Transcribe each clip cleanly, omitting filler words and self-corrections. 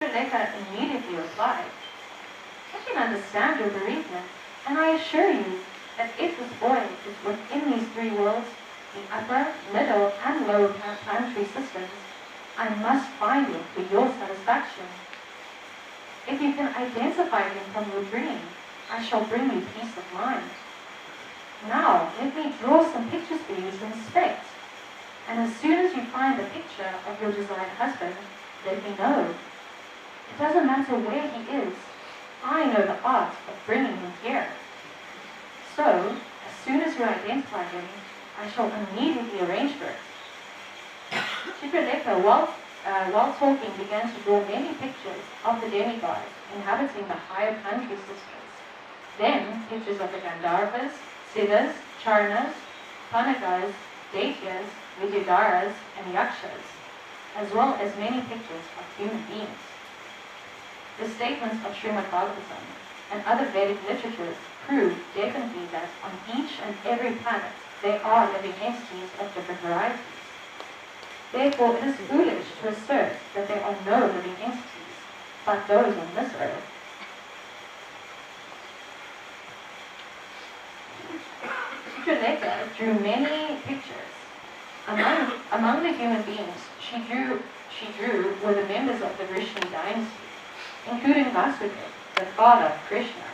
Chitralekha immediately replied, I can understand your bereavement, and I assure you that if this boy is within these three worlds, the upper, middle, and lower planetary systems, I must find him for your satisfaction. If you can identify him from your dream, I shall bring you peace of mind. Now, let me draw some pictures for you to inspect, and as soon as you find the picture of your desired husband, let me know. It doesn't matter where he is. I know the art of bringing him here. So, as soon as you identify him, I shall immediately arrange for it. Chitralekha, while talking, began to draw many pictures of the demigods inhabiting the higher planetary systems. Then, pictures of the Gandharvas, Siddhas, Charnas, Panagas, Daityas, Vidyadharas, and Yakshas, as well as many pictures of human beings. The statements of Srimad Bhagavatam and other Vedic literatures prove definitely that on each and every planet there are living entities of different varieties. Therefore, it is foolish to assert that there are no living entities, but those on this earth. Chitralekha drew many pictures. Among the human beings she drew were the members of the Vrishni dynasty, including Vasudeva, the father of Krishna,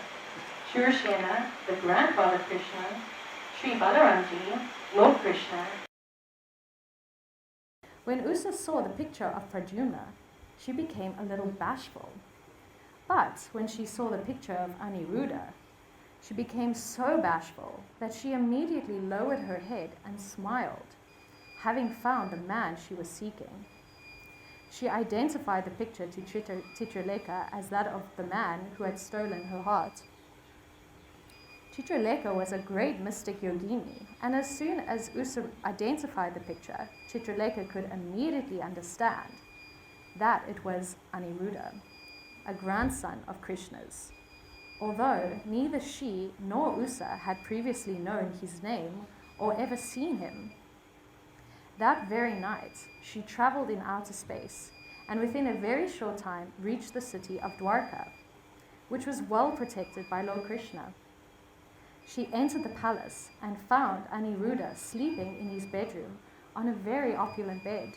Shurasena, the grandfather of Krishna, Sri Balaramji, Lord Krishna. When Usa saw the picture of Pradyumna, she became a little bashful. But when she saw the picture of Aniruddha, she became so bashful that she immediately lowered her head and smiled, having found the man she was seeking. She identified the picture to Chitralekha as that of the man who had stolen her heart. Chitralekha was a great mystic yogini, and as soon as Usa identified the picture, Chitralekha could immediately understand that it was Aniruddha, a grandson of Krishna's. Although neither she nor Usa had previously known his name or ever seen him. That very night, she traveled in outer space and within a very short time reached the city of Dwarka, which was well protected by Lord Krishna. She entered the palace and found Aniruddha sleeping in his bedroom on a very opulent bed.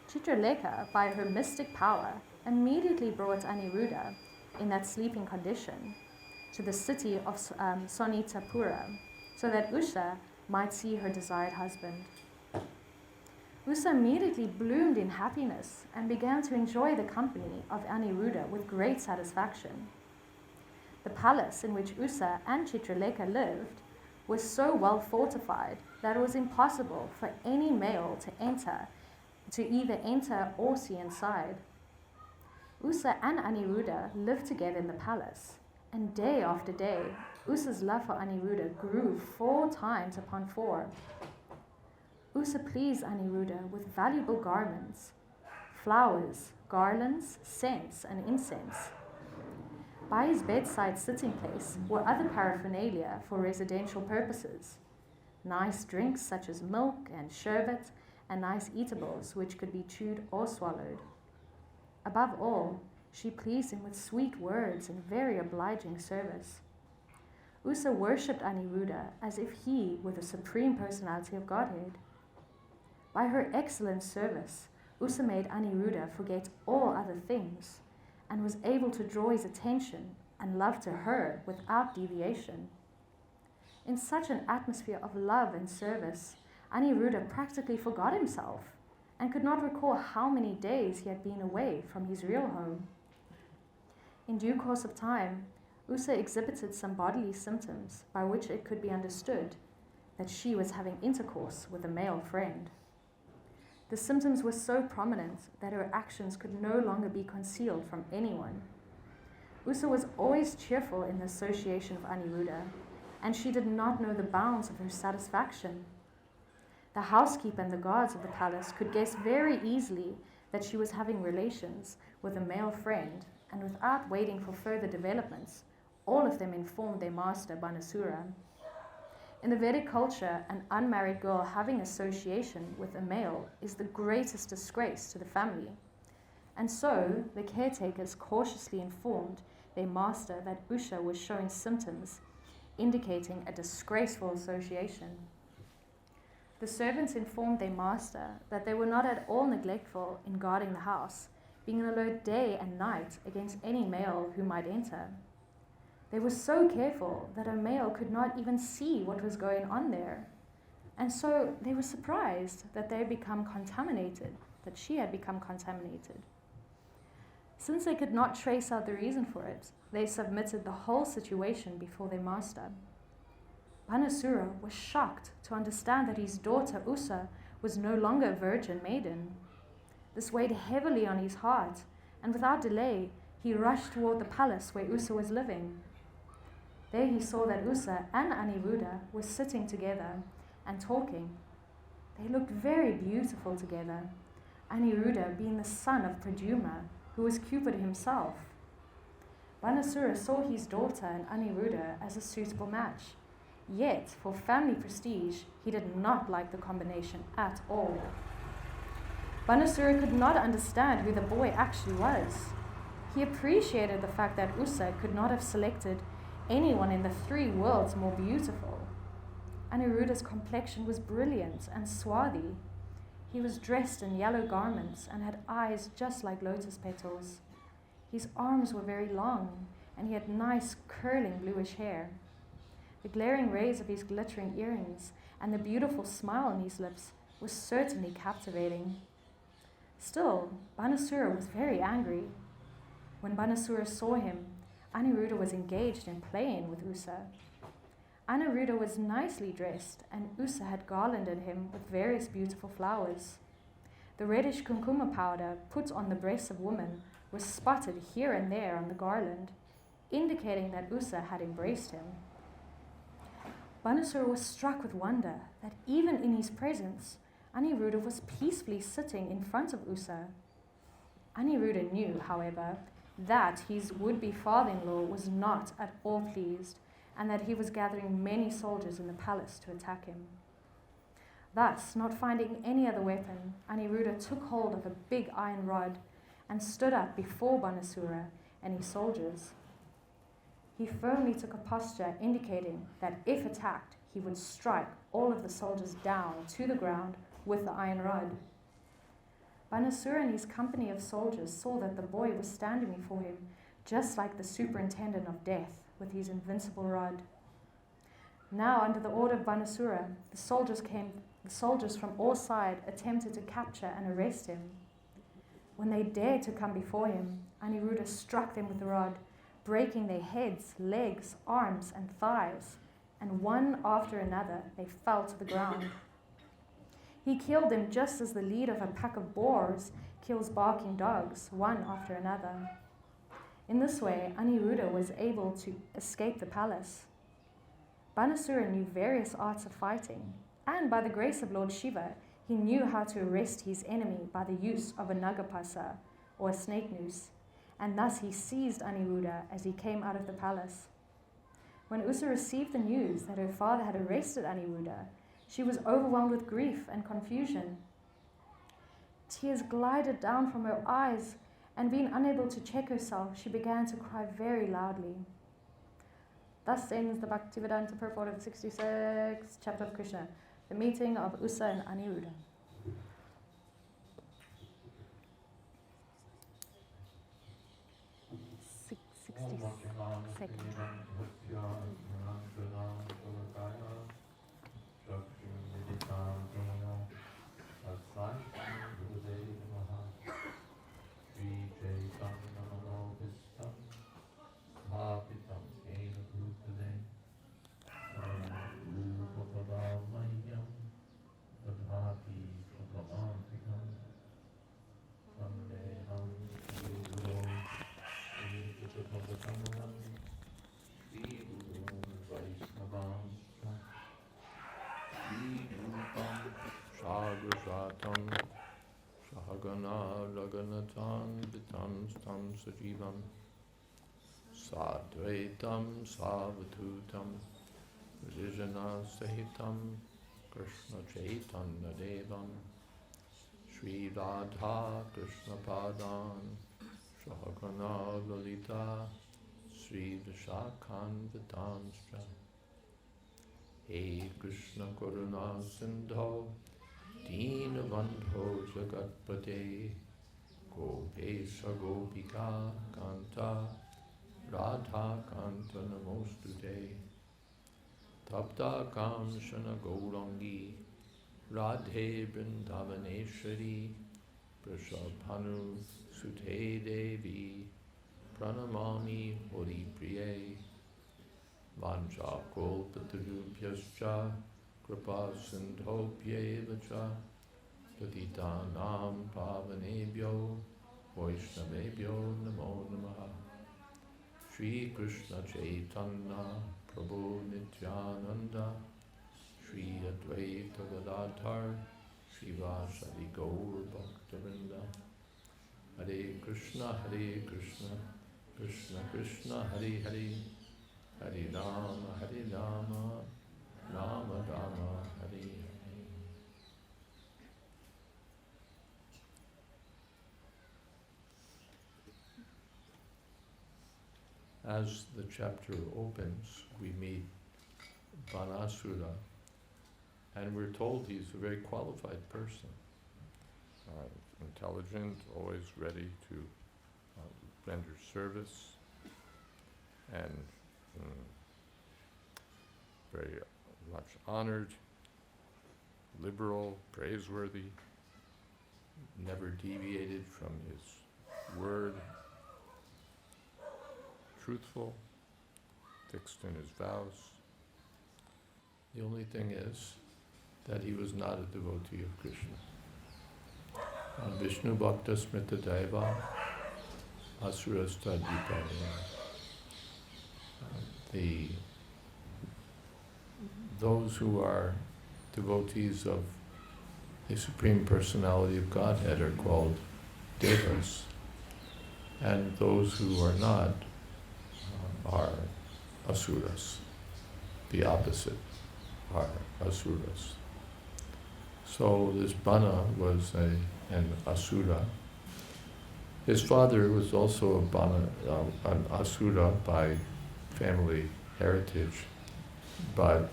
Chitralekha, by her mystic power, immediately brought Aniruddha, in that sleeping condition, to the city of Sonitapura, so that Usa might see her desired husband. Usa immediately bloomed in happiness and began to enjoy the company of Aniruddha with great satisfaction. The palace in which Usa and Chitralekha lived was so well fortified that it was impossible for any male to either enter or see inside. Usa and Aniruddha lived together in the palace, and day after day, Usa's love for Aniruddha grew 4 times upon 4. Usa pleased Aniruddha with valuable garments, flowers, garlands, scents, and incense. By his bedside sitting place were other paraphernalia for residential purposes, nice drinks such as milk and sherbet, and nice eatables which could be chewed or swallowed. Above all, she pleased him with sweet words and very obliging service. Usa worshipped Aniruddha as if he were the supreme personality of Godhead. By her excellent service, Usa made Aniruddha forget all other things and was able to draw his attention and love to her without deviation. In such an atmosphere of love and service, Aniruddha practically forgot himself and could not recall how many days he had been away from his real home. In due course of time, Usa exhibited some bodily symptoms by which it could be understood that she was having intercourse with a male friend. The symptoms were so prominent that her actions could no longer be concealed from anyone. Usa was always cheerful in the association of Aniruddha, and she did not know the bounds of her satisfaction. The housekeeper and the guards of the palace could guess very easily that she was having relations with a male friend, and without waiting for further developments, all of them informed their master, Banasura. In the Vedic culture, an unmarried girl having association with a male is the greatest disgrace to the family, And so the caretakers cautiously informed their master that Usha was showing symptoms indicating a disgraceful association. The servants informed their master that they were not at all neglectful in guarding the house, being alert day and night against any male who might enter. They were so careful that a male could not even see what was going on there. And so they were surprised that they had become contaminated, that she had become contaminated. Since they could not trace out the reason for it, they submitted the whole situation before their master. Banasura was shocked to understand that his daughter Usa was no longer a virgin maiden. This weighed heavily on his heart, and without delay, he rushed toward the palace where Usa was living. There he saw that Usa and Aniruddha were sitting together and talking. They looked very beautiful together, Aniruddha being the son of Pradyumna, who was Cupid himself. Banasura saw his daughter and Aniruddha as a suitable match, yet for family prestige, he did not like the combination at all. Banasura could not understand who the boy actually was. He appreciated the fact that Usa could not have selected anyone in the 3 worlds more beautiful. Aniruddha's complexion was brilliant and swarthy. He was dressed in yellow garments and had eyes just like lotus petals. His arms were very long, and he had nice curling bluish hair. The glaring rays of his glittering earrings and the beautiful smile on his lips was certainly captivating. Still, Banasura was very angry. When Banasura saw him, Aniruddha was engaged in playing with Usa. Aniruddha was nicely dressed, and Usa had garlanded him with various beautiful flowers. The reddish kumkuma powder put on the breasts of women was spotted here and there on the garland, indicating that Usa had embraced him. Banasura was struck with wonder that even in his presence, Aniruddha was peacefully sitting in front of Usa. Aniruddha knew, however, that his would-be father-in-law was not at all pleased, and that he was gathering many soldiers in the palace to attack him. Thus, not finding any other weapon, Aniruddha took hold of a big iron rod and stood up before Banasura and his soldiers. He firmly took a posture indicating that if attacked, he would strike all of the soldiers down to the ground with the iron rod. Banasura and his company of soldiers saw that the boy was standing before him, just like the superintendent of death, with his invincible rod. Now, under the order of Banasura, the soldiers from all sides attempted to capture and arrest him. When they dared to come before him, Aniruddha struck them with the rod, breaking their heads, legs, arms, and thighs, and one after another they fell to the ground. He killed them just as the leader of a pack of boars kills barking dogs, one after another. In this way, Aniruddha was able to escape the palace. Banasura knew various arts of fighting, and by the grace of Lord Shiva, he knew how to arrest his enemy by the use of a nagapasa, or a snake noose, and thus he seized Aniruddha as he came out of the palace. When Usa received the news that her father had arrested Aniruddha, she was overwhelmed with grief and confusion. Tears glided down from her eyes, and being unable to check herself, she began to cry very loudly. Thus ends the Bhaktivedanta purport of 66, chapter of Krishna, the meeting of Usa and Aniruddha. Shahagana Raganatan Vitam Stam Sajivam Sadvaitam Savatutam Vijana Sahitam Krishna Chaitanya Devam Sri Radha Krishna Padan Shahagana Lalita Sri Vishakhan Vidanstra He Krishna Karuna Sindho Deenabandho Jagatpate Gopesha Gopika Kanta Radha Kanta Namostute Tapta Kamshana Gaurangi Radhe Vrindavaneshwari Prashabhanu Sute Devi Pranamami Hori Priye Vanja Kolpatarubhyascha Kripa Sindhopyevacha Patitanam Pavanebhyo Vaishnavebhyo Namo Namaha Shri Krishna Chaitanya Prabhu Nityananda Shri Advaita Gadadhar Shivasadi Gaur Bhaktivinoda Hare Krishna Krishna Krishna Hare Hare Hare Rama Rama Rama Hare Hare. As the chapter opens, we meet Banasura, and we're told he's a very qualified person. Intelligent, always ready to render service, and very much honored, liberal, praiseworthy, never deviated from his word, truthful, fixed in his vows. The only thing is that he was not a devotee of Krishna. Vishnu Bhakta Smrita Daiva Asurasta Dipaya. Those who are devotees of the Supreme Personality of Godhead are called devas, and those who are not are asuras. The opposite are asuras. So this Bana was an asura. His father was also an asura by family heritage, but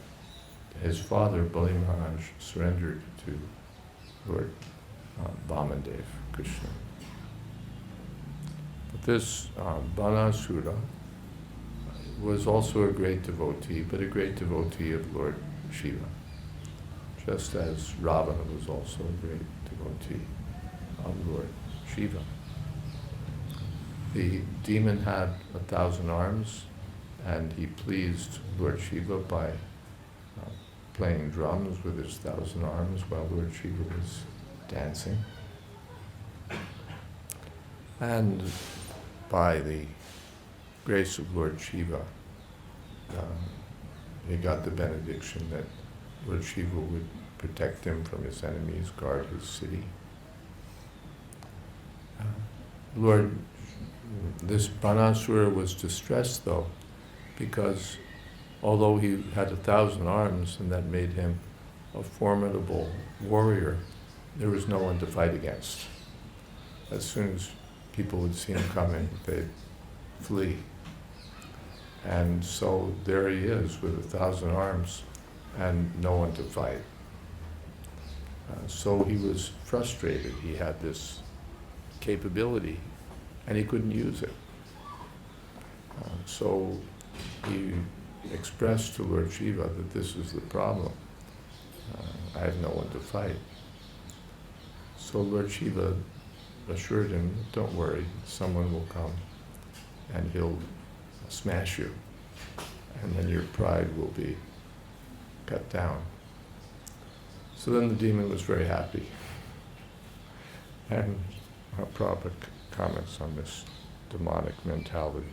his father, Bali Maharaj, surrendered to Lord Vamandev, Krishna. But this Banasura was also a great devotee, but a great devotee of Lord Shiva, just as Ravana was also a great devotee of Lord Shiva. The demon had 1,000 arms, and he pleased Lord Shiva by playing drums with his 1,000 arms while Lord Shiva was dancing. And by the grace of Lord Shiva, he got the benediction that Lord Shiva would protect him from his enemies, guard his city. This Banasura was distressed though, because although he had 1,000 arms and that made him a formidable warrior, there was no one to fight against. As soon as people would see him coming, they'd flee. And so there he is with 1,000 arms and no one to fight. So he was frustrated. He had this capability and he couldn't use it. So he expressed to Lord Shiva that this is the problem. I have no one to fight. So Lord Shiva assured him, don't worry, someone will come and he'll smash you, and then your pride will be cut down. So then the demon was very happy. And Prabhupada comments on this demonic mentality.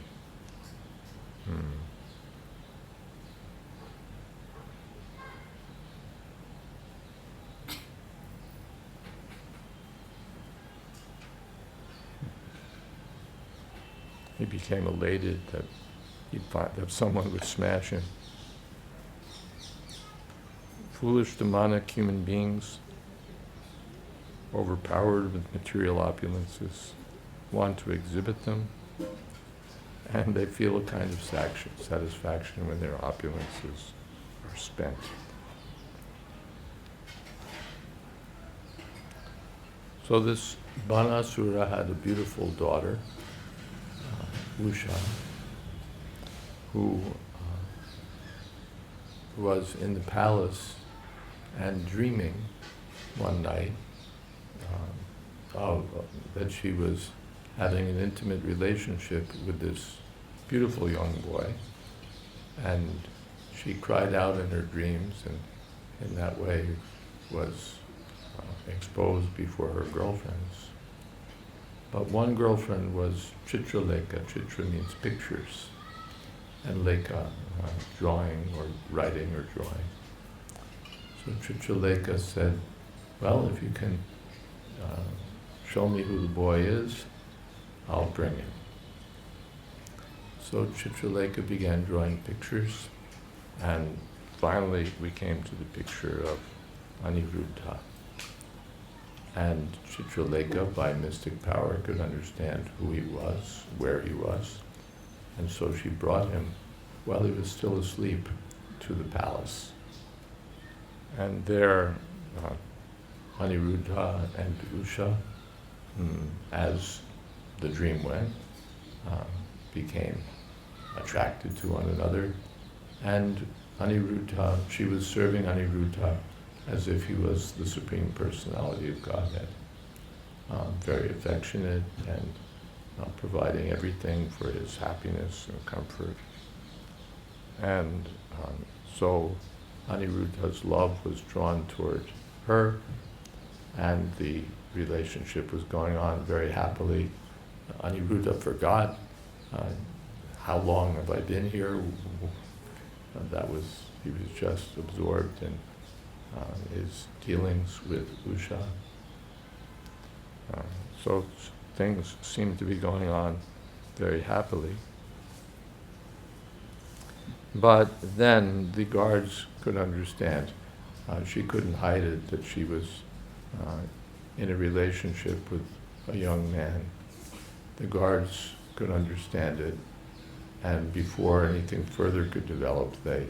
He became elated that he'd find that someone would smash him. Foolish demonic human beings, overpowered with material opulences, want to exhibit them, and they feel a kind of satisfaction when their opulences are spent. So this Banasura had a beautiful daughter, Usha, who was in the palace and dreaming one night that she was having an intimate relationship with this beautiful young boy, and she cried out in her dreams, and in that way was exposed before her girlfriends. But one girlfriend was Chitraleka. Chitra means pictures, and Leka, drawing or writing or drawing. So Chitraleka said, well, if you can show me who the boy is, I'll bring him. So Chitraleka began drawing pictures, and finally we came to the picture of Aniruddha. And Chitraleka, by mystic power, could understand who he was, where he was, and so she brought him, while he was still asleep, to the palace. And there, Aniruddha and Usha, as the dream went, became attracted to one another, and Aniruddha, she was serving Aniruddha as if he was the Supreme Personality of Godhead, very affectionate and providing everything for his happiness and comfort. And so Aniruddha's love was drawn toward her, and the relationship was going on very happily. Aniruddha forgot how long have I been here. He was just absorbed in his dealings with Usha. So things seemed to be going on very happily. But then the guards could understand. She couldn't hide it that she was in a relationship with a young man. The guards could understand it, and before anything further could develop, they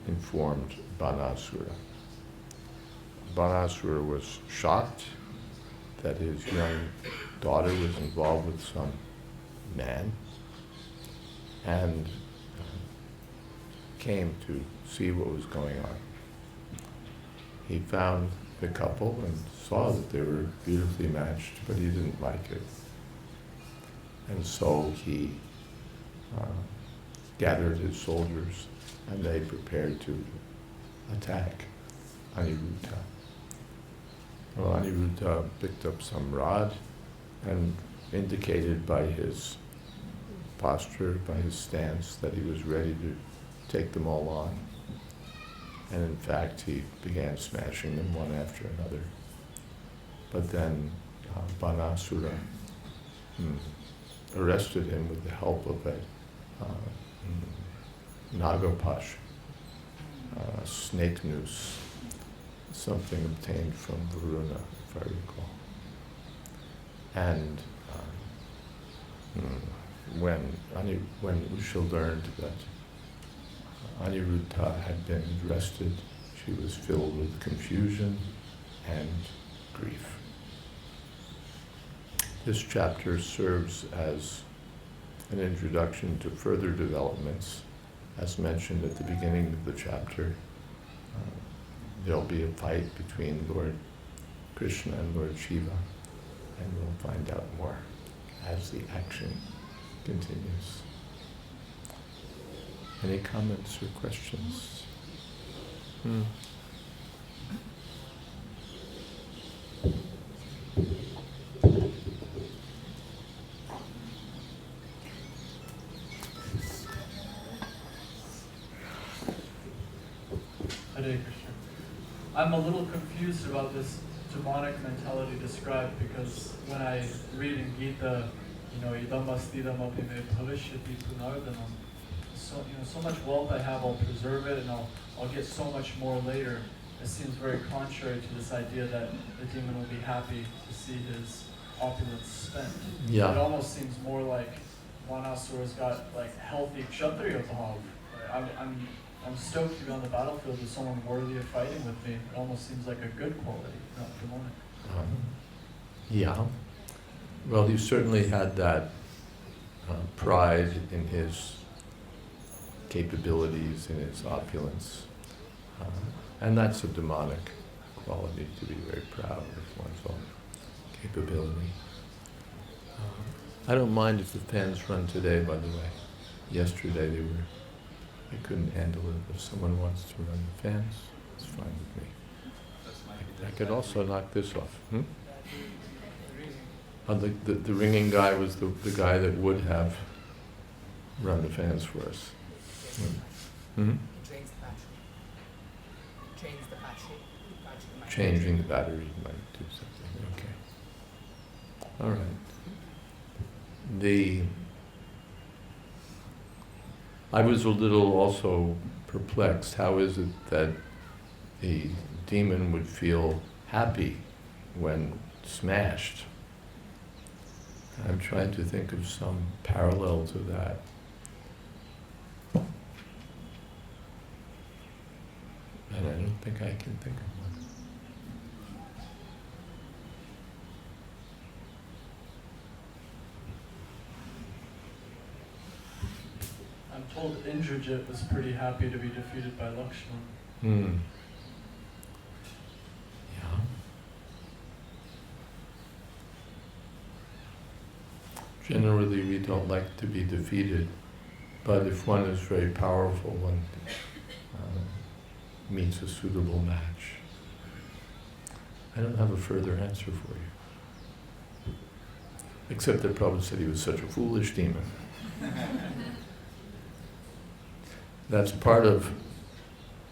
informed Banasura. Banasura was shocked that his young daughter was involved with some man, and came to see what was going on. He found the couple and saw that they were beautifully matched, but he didn't like it. And so he gathered his soldiers, and they prepared to attack Aniruddha. Well, Aniruddha picked up some rod and indicated by his posture, by his stance, that he was ready to take them all on. And in fact, he began smashing them one after another. But then Banasura arrested him with the help of a Nagapash, a snake noose, something obtained from Varuna, if I recall. And when Usha learned that Aniruddha had been arrested, she was filled with confusion and grief. This chapter serves as an introduction to further developments. As mentioned at the beginning of the chapter, there'll be a fight between Lord Krishna and Lord Shiva, and we'll find out more as the action continues. Any comments or questions? Hare Krishna. I'm a little confused about this demonic mentality described, because when I read in Gita, idam astidam api me bhavishyati punardanam. So much wealth I have, I'll preserve it, and I'll get so much more later. it seems very contrary to this idea that the demon will be happy to see his opulence spent. Yeah. It almost seems more like Vanasura's got like healthy Kshatriya bhav. I'm stoked to be on the battlefield with someone worthy of fighting with me. It almost seems like a good quality, not demonic. Yeah. Well, he certainly had that pride in his capabilities, in his opulence. And that's a demonic quality, to be very proud of one's own capability. I don't mind if the fans run today, by the way. Yesterday I couldn't handle it. If someone wants to run the fans, it's fine with me. I could also knock this off. The ringing guy was the guy that would have run the fans for us. Mm-hmm. Changing the battery might do something. Okay. All right. I was a little also perplexed. How is it that the demon would feel happy when smashed? I'm trying to think of some parallel to that. And I don't think I can think of one. I'm told Indrajit was pretty happy to be defeated by Lakshman. Yeah. Generally, we don't like to be defeated, but if one is very powerful, one meets a suitable match. I don't have a further answer for you, except that Prabhupada said he was such a foolish demon. That's part of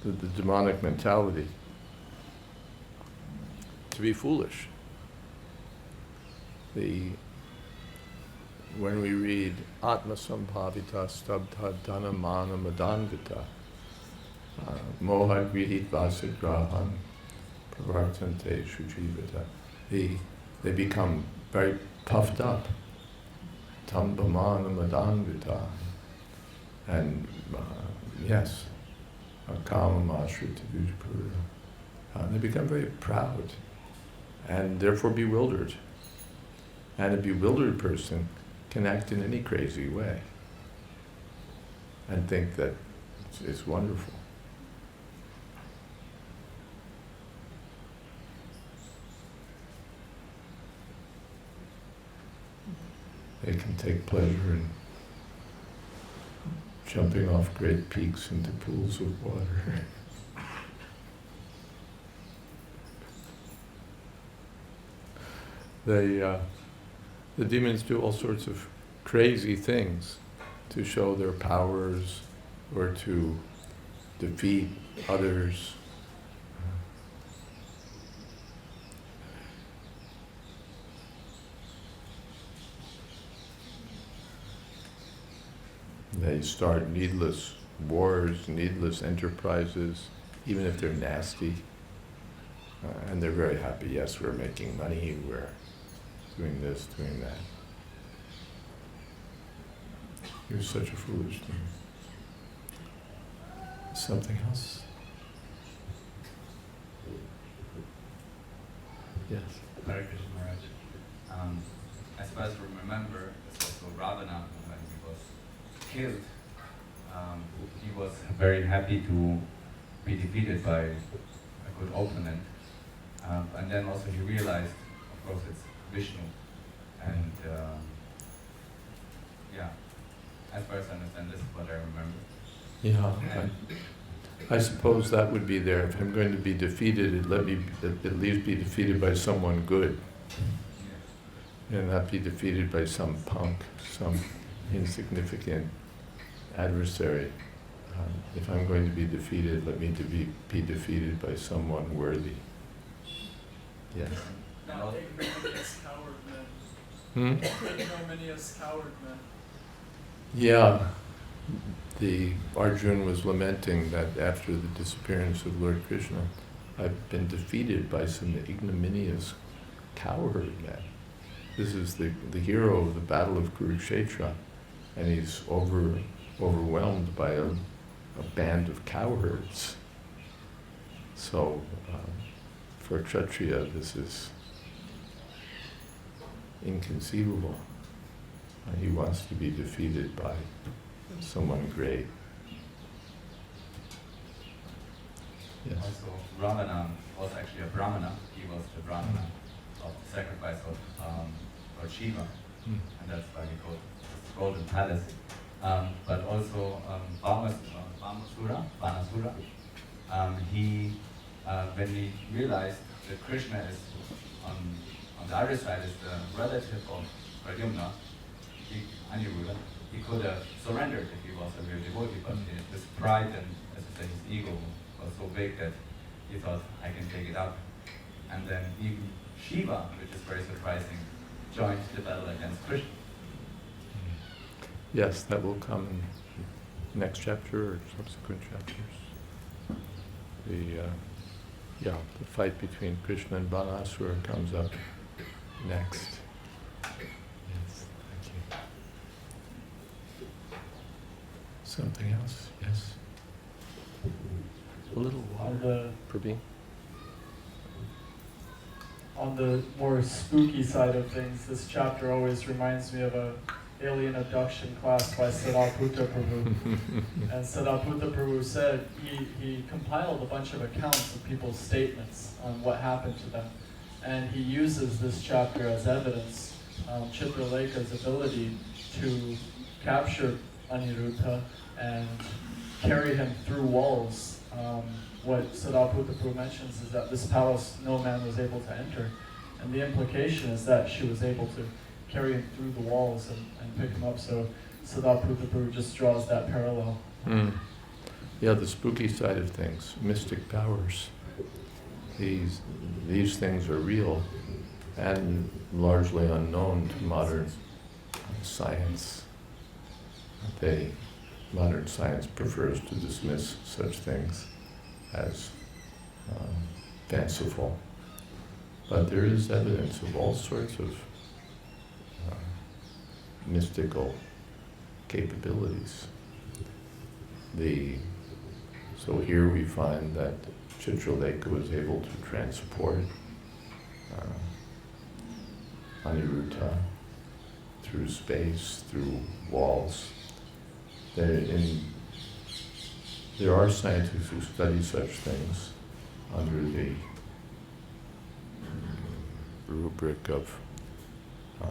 the demonic mentality, to be foolish. When we read Atma Sambhavita Stabdha Dana Mana Madanvita Moha Grihit Vasagrahan Pravartante Shujivita, they become very puffed up. Tambamana Madanvita, and yes, Kamamashri Tavujapura. They become very proud and therefore bewildered. And a bewildered person can act in any crazy way and think that it's wonderful. They can take pleasure in jumping off great peaks into pools of water. The demons do all sorts of crazy things to show their powers or to defeat others. They start needless wars, needless enterprises, even if they're nasty. And they're very happy. Yes, we're making money, we're doing this, doing that. You're such a foolish thing. Something else? Yes. Hare Krishna Maharaj. As far as I remember, it's also Ravana, when he was killed, he was very happy to be defeated by a good opponent. And then also he realized, of course, it's Vishnu. And yeah, as far as I understand, this is what I remember. Yeah, I suppose that would be there. If I'm going to be defeated, let me at least be defeated by someone good. And not be defeated by some punk, some insignificant adversary. If I'm going to be defeated, let me be defeated by someone worthy. Yes. Now ignominious coward men. Ignominious coward men. Yeah. Arjun was lamenting that after the disappearance of Lord Krishna, I've been defeated by some ignominious cowherd men. This is the hero of the Battle of Kurukshetra, and he's overwhelmed by a band of cowherds. So for a Kshatriya, this is inconceivable. He wants to be defeated by someone great. Yes. Also, Ravana was actually a Brahmana. He was the Brahmana of the sacrifice of Shiva, and that's why we call it the Golden Palace. But also Banasura, he when he realized that Krishna is on the other side is the relative of Pradyumna, Aniruddha, he could have surrendered if he was a real devotee, but his pride and, as I say, his ego was so big that he thought, I can take it up. And then even Shiva, which is very surprising, joined the battle against Krishna. Yes, that will come in next chapter or subsequent chapters. The fight between Krishna and Banasura comes up next. Yes, thank you. Something else? Yes. A little water. Prabin? On the more spooky side of things, this chapter always reminds me of a alien abduction class by Sariputta Prabhu. And Sariputta Prabhu said he compiled a bunch of accounts of people's statements on what happened to them. And he uses this chapter as evidence, Chitraleka's ability to capture Aniruddha and carry him through walls. What Sariputta Prabhu mentions is that this palace no man was able to enter. And the implication is that she was able to carry him through the walls and pick him up. So Sariputta Prabhu just draws that parallel. Yeah, the spooky side of things, mystic powers. These things are real and largely unknown to modern science. Modern science prefers to dismiss such things as fanciful. But there is evidence of all sorts of mystical capabilities. So here we find that Chitraleka was able to transport Aniruddha through space, through walls. There are scientists who study such things under the rubric of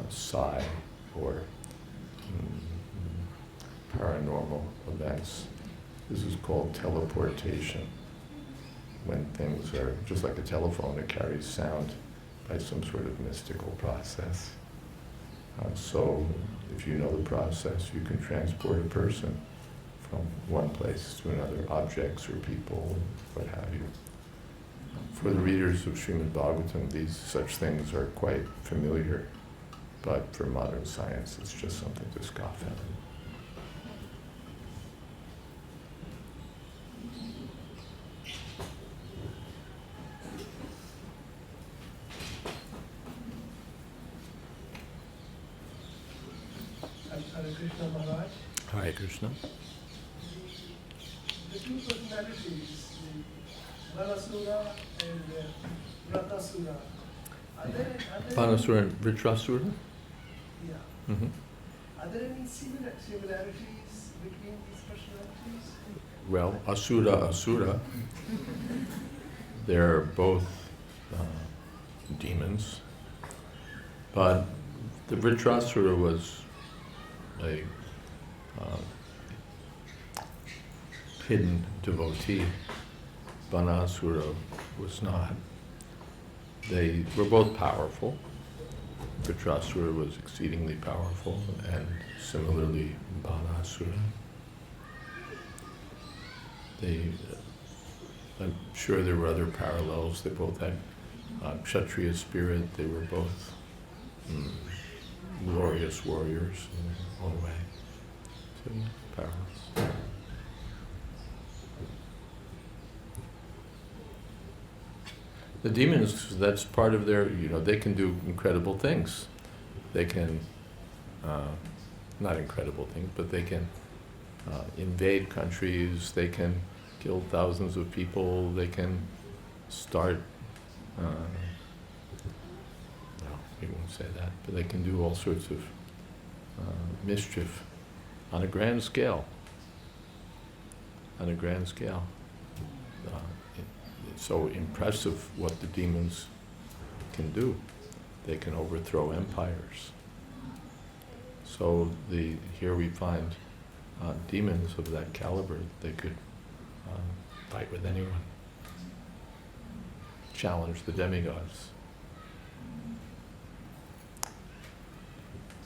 psi, or paranormal events. This is called teleportation, when things are just like a telephone, it carries sound by some sort of mystical process. So if you know the process, you can transport a person from one place to another, objects or people, what have you. For the readers of Srimad Bhagavatam, such things are quite familiar, but for modern science, it's just something to scoff at. Hare Krishna Maharaj. Hare Krishna. The two personalities, the Banasura and Vratasura, are there Banasura and Vritrasura? Yeah. Mm-hmm. Are there any similarities between these personalities? Well, Asura, they're both demons, but the Vritrasura was a hidden devotee. Banasura was not. They were both powerful. Vritrasura was exceedingly powerful, and similarly Banasura. I'm sure there were other parallels. They both had Kshatriya spirit. They were both glorious warriors in their own way. So, parallels. The demons, that's part of their, they can do incredible things. They can, not incredible things, but they can invade countries, they can kill thousands of people, they can start, no, we won't say that, but they can do all sorts of mischief on a grand scale. On a grand scale. It's so impressive what the demons can do. They can overthrow empires. So here we find demons of that caliber. They could fight with anyone, challenge the demigods.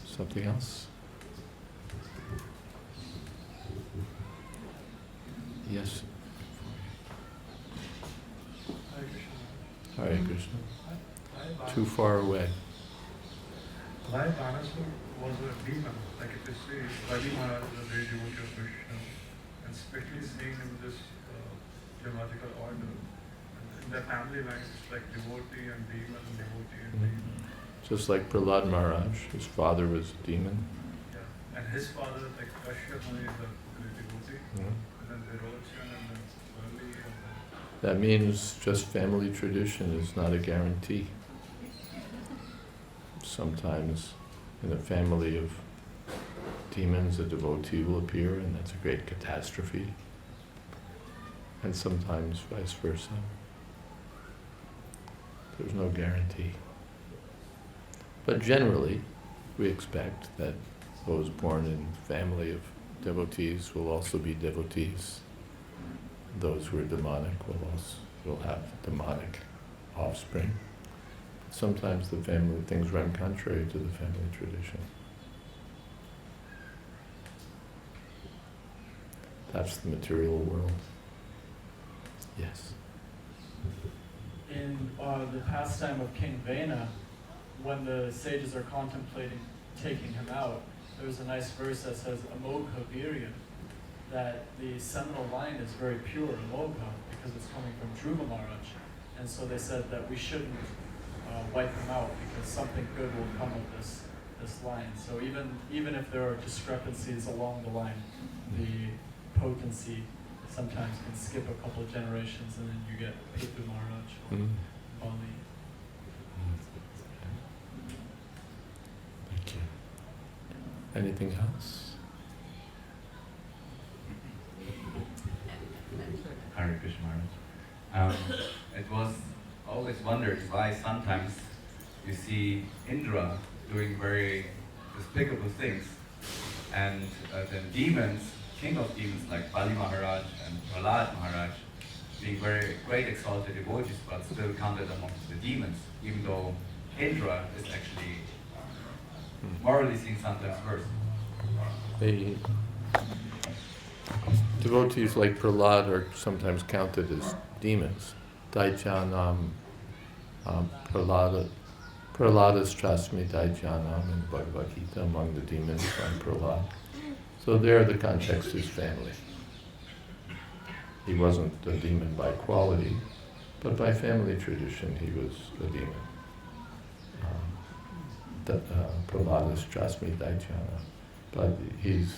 Something else? Yes. Hare Krishna. Too far away. Why Banasur was a demon? Like if you see, Bali Maharaj is a very devotee of Krishna, and especially seeing in this geological order. And in their family line, it's like devotee and demon and devotee and demon. Just like Prahlad Maharaj, his father was a demon. Yeah, and his father, like Kashyap Muni, is a great devotee. And then Virochan and then Bali and then... That means just family tradition is not a guarantee. Sometimes in a family of demons, a devotee will appear, and that's a great catastrophe. And sometimes vice versa. There's no guarantee. But generally, we expect that those born in family of devotees will also be devotees. Those who are demonic will have demonic offspring. Sometimes the family things run contrary to the family tradition. That's the material world. Yes. In the pastime of King Vena, when the sages are contemplating taking him out, there's a nice verse that says, Amogha Virya, that the seminal line is very pure, Amogha, because it's coming from Dhruva Maharaj. And so they said that we shouldn't wipe him out because something good will come of this line. So even if there are discrepancies along the line, the potency sometimes can skip a couple of generations and then you get Pitu Maharaj or Bali. Thank you. Anything else? Hare Krishna Maharaj. It was always wondered why sometimes you see Indra doing very despicable things, and then demons, king of demons like Bali Maharaj and Prahlad Maharaj, being very great exalted devotees, but still counted amongst the demons, even though Indra is actually morally seen sometimes worse. The devotees like Prahlad are sometimes counted as demons. Daijyanam Prahlada's Chasmi Daijyanam in Bhagavad Gita, among the demons on Prahlad. So there the context is family. He wasn't a demon by quality, but by family tradition he was a demon. Prahlada's Chasmi Daijyanam. But he's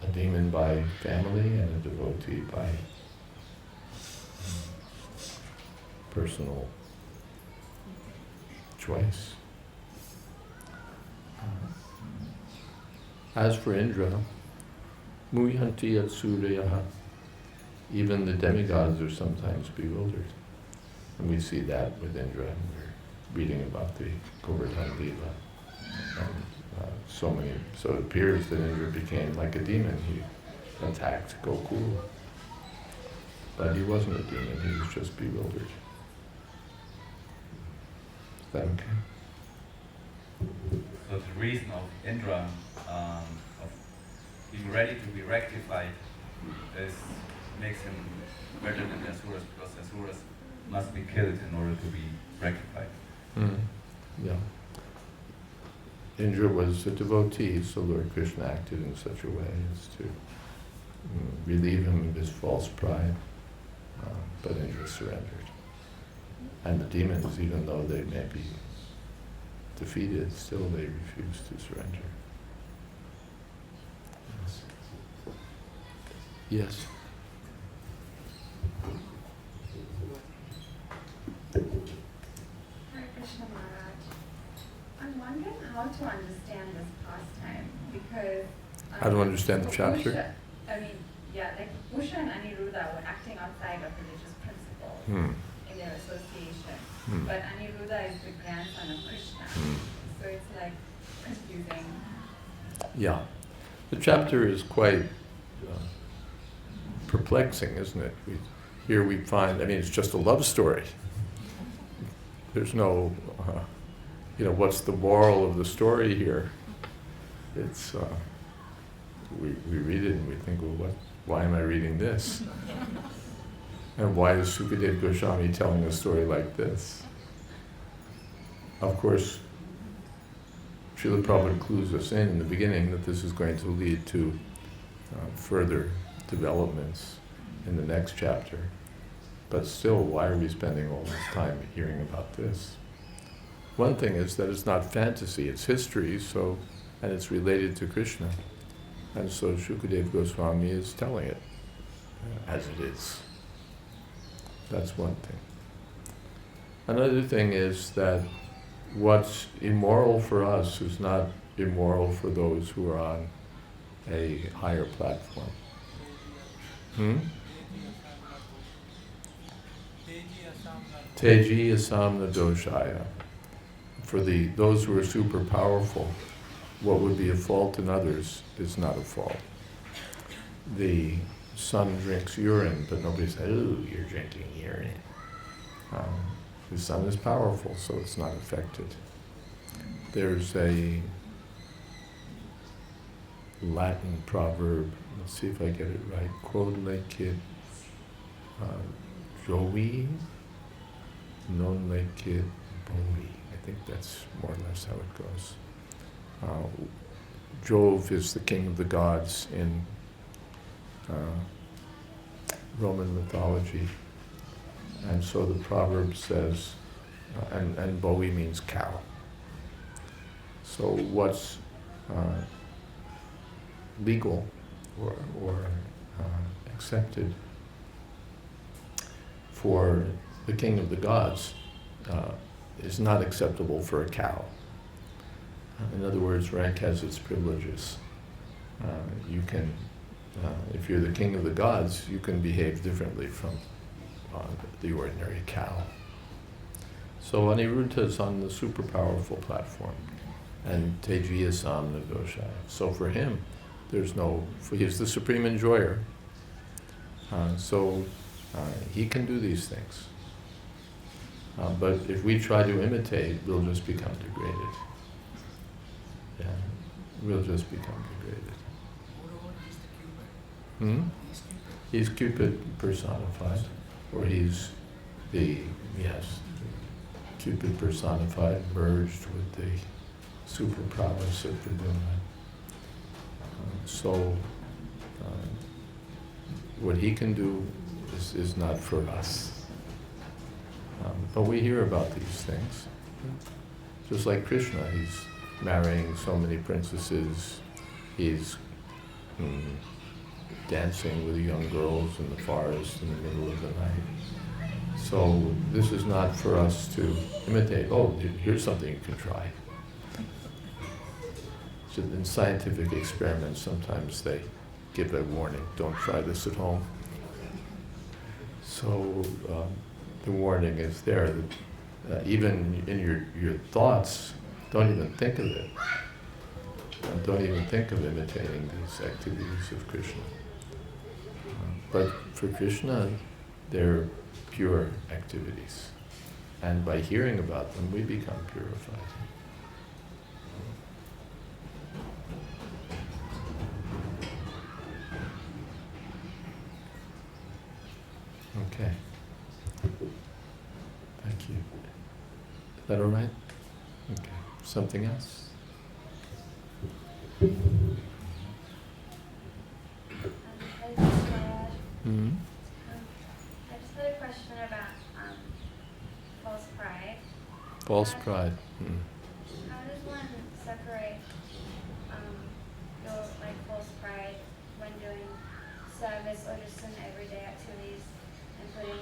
a demon by family and a devotee by personal choice. As for Indra, Muyanti Atsuryaha, even the demigods are sometimes bewildered. And we see that with Indra. We're reading about the Govardhan Leela. So it appears that Indra became like a demon. He attacked Gokul. But he wasn't a demon, he was just bewildered. Is that okay? So the reason of Indra of being ready to be rectified makes him better than the Asuras, because Asuras must be killed in order to be rectified. Yeah. Indra was a devotee, so Lord Krishna acted in such a way as to relieve him of his false pride. but Indra surrendered. And the demons, even though they may be defeated, still they refuse to surrender. Yes. Hare Krishna Maharaj. I'm wondering how to understand this pastime because How to understand the chapter? Usha, I mean, yeah, like Usha and Aniruddha were acting outside of religious principles in their association. But Aniruddha is the grandson of Krishna. So it's like confusing. Yeah. The chapter is quite perplexing, isn't it? Here we find, I mean, it's just a love story. There's no, what's the moral of the story here? It's, we read it and we think, well, why am I reading this? And why is Sukadeva Goswami telling a story like this? Of course, Srila Prabhupada clues us in the beginning that this is going to lead to further developments in the next chapter. But still, why are we spending all this time hearing about this? One thing is that it's not fantasy, it's history, and it's related to Krishna. And so Shukadeva Goswami is telling it as it is. That's one thing. Another thing is that what's immoral for us is not immoral for those who are on a higher platform. Teji asamna doshaya. For those who are super powerful, what would be a fault in others is not a fault. The son drinks urine, but nobody says, "Oh, you're drinking urine." The sun is powerful, so it's not affected. There's a Latin proverb, let's see if I get it right, quod lecit Jovi, non lecit Bovi. I think that's more or less how it goes. Jove is the king of the gods in Roman mythology. And so the proverb says, and Bowie means cow. So what's legal or accepted for the king of the gods is not acceptable for a cow. In other words, rank has its privileges. You can, if you're the king of the gods, you can behave differently from the ordinary cow. So Aniruddha is on the super powerful platform, and Teji is Samna Doshaya. So for him, he's the supreme enjoyer. So he can do these things. But if we try to imitate, we'll just become degraded. Yeah, we'll just become degraded. He's Cupid personified, or he's Cupid personified, merged with the super prowess of Vrindavan. So what he can do is not for us. But we hear about these things. Just like Krishna, he's marrying so many princesses, he's dancing with young girls in the forest in the middle of the night. So this is not for us to imitate. Oh, here's something you can try. So in scientific experiments, sometimes they give a warning, don't try this at home. So the warning is there that even in your thoughts, don't even think of it. And don't even think of imitating these activities of Krishna. But for Krishna, they're pure activities. And by hearing about them, we become purified. Okay. Thank you. Is that all right? Okay. Something else? I just False pride. How does one separate your false pride when doing service or just in everyday activities and putting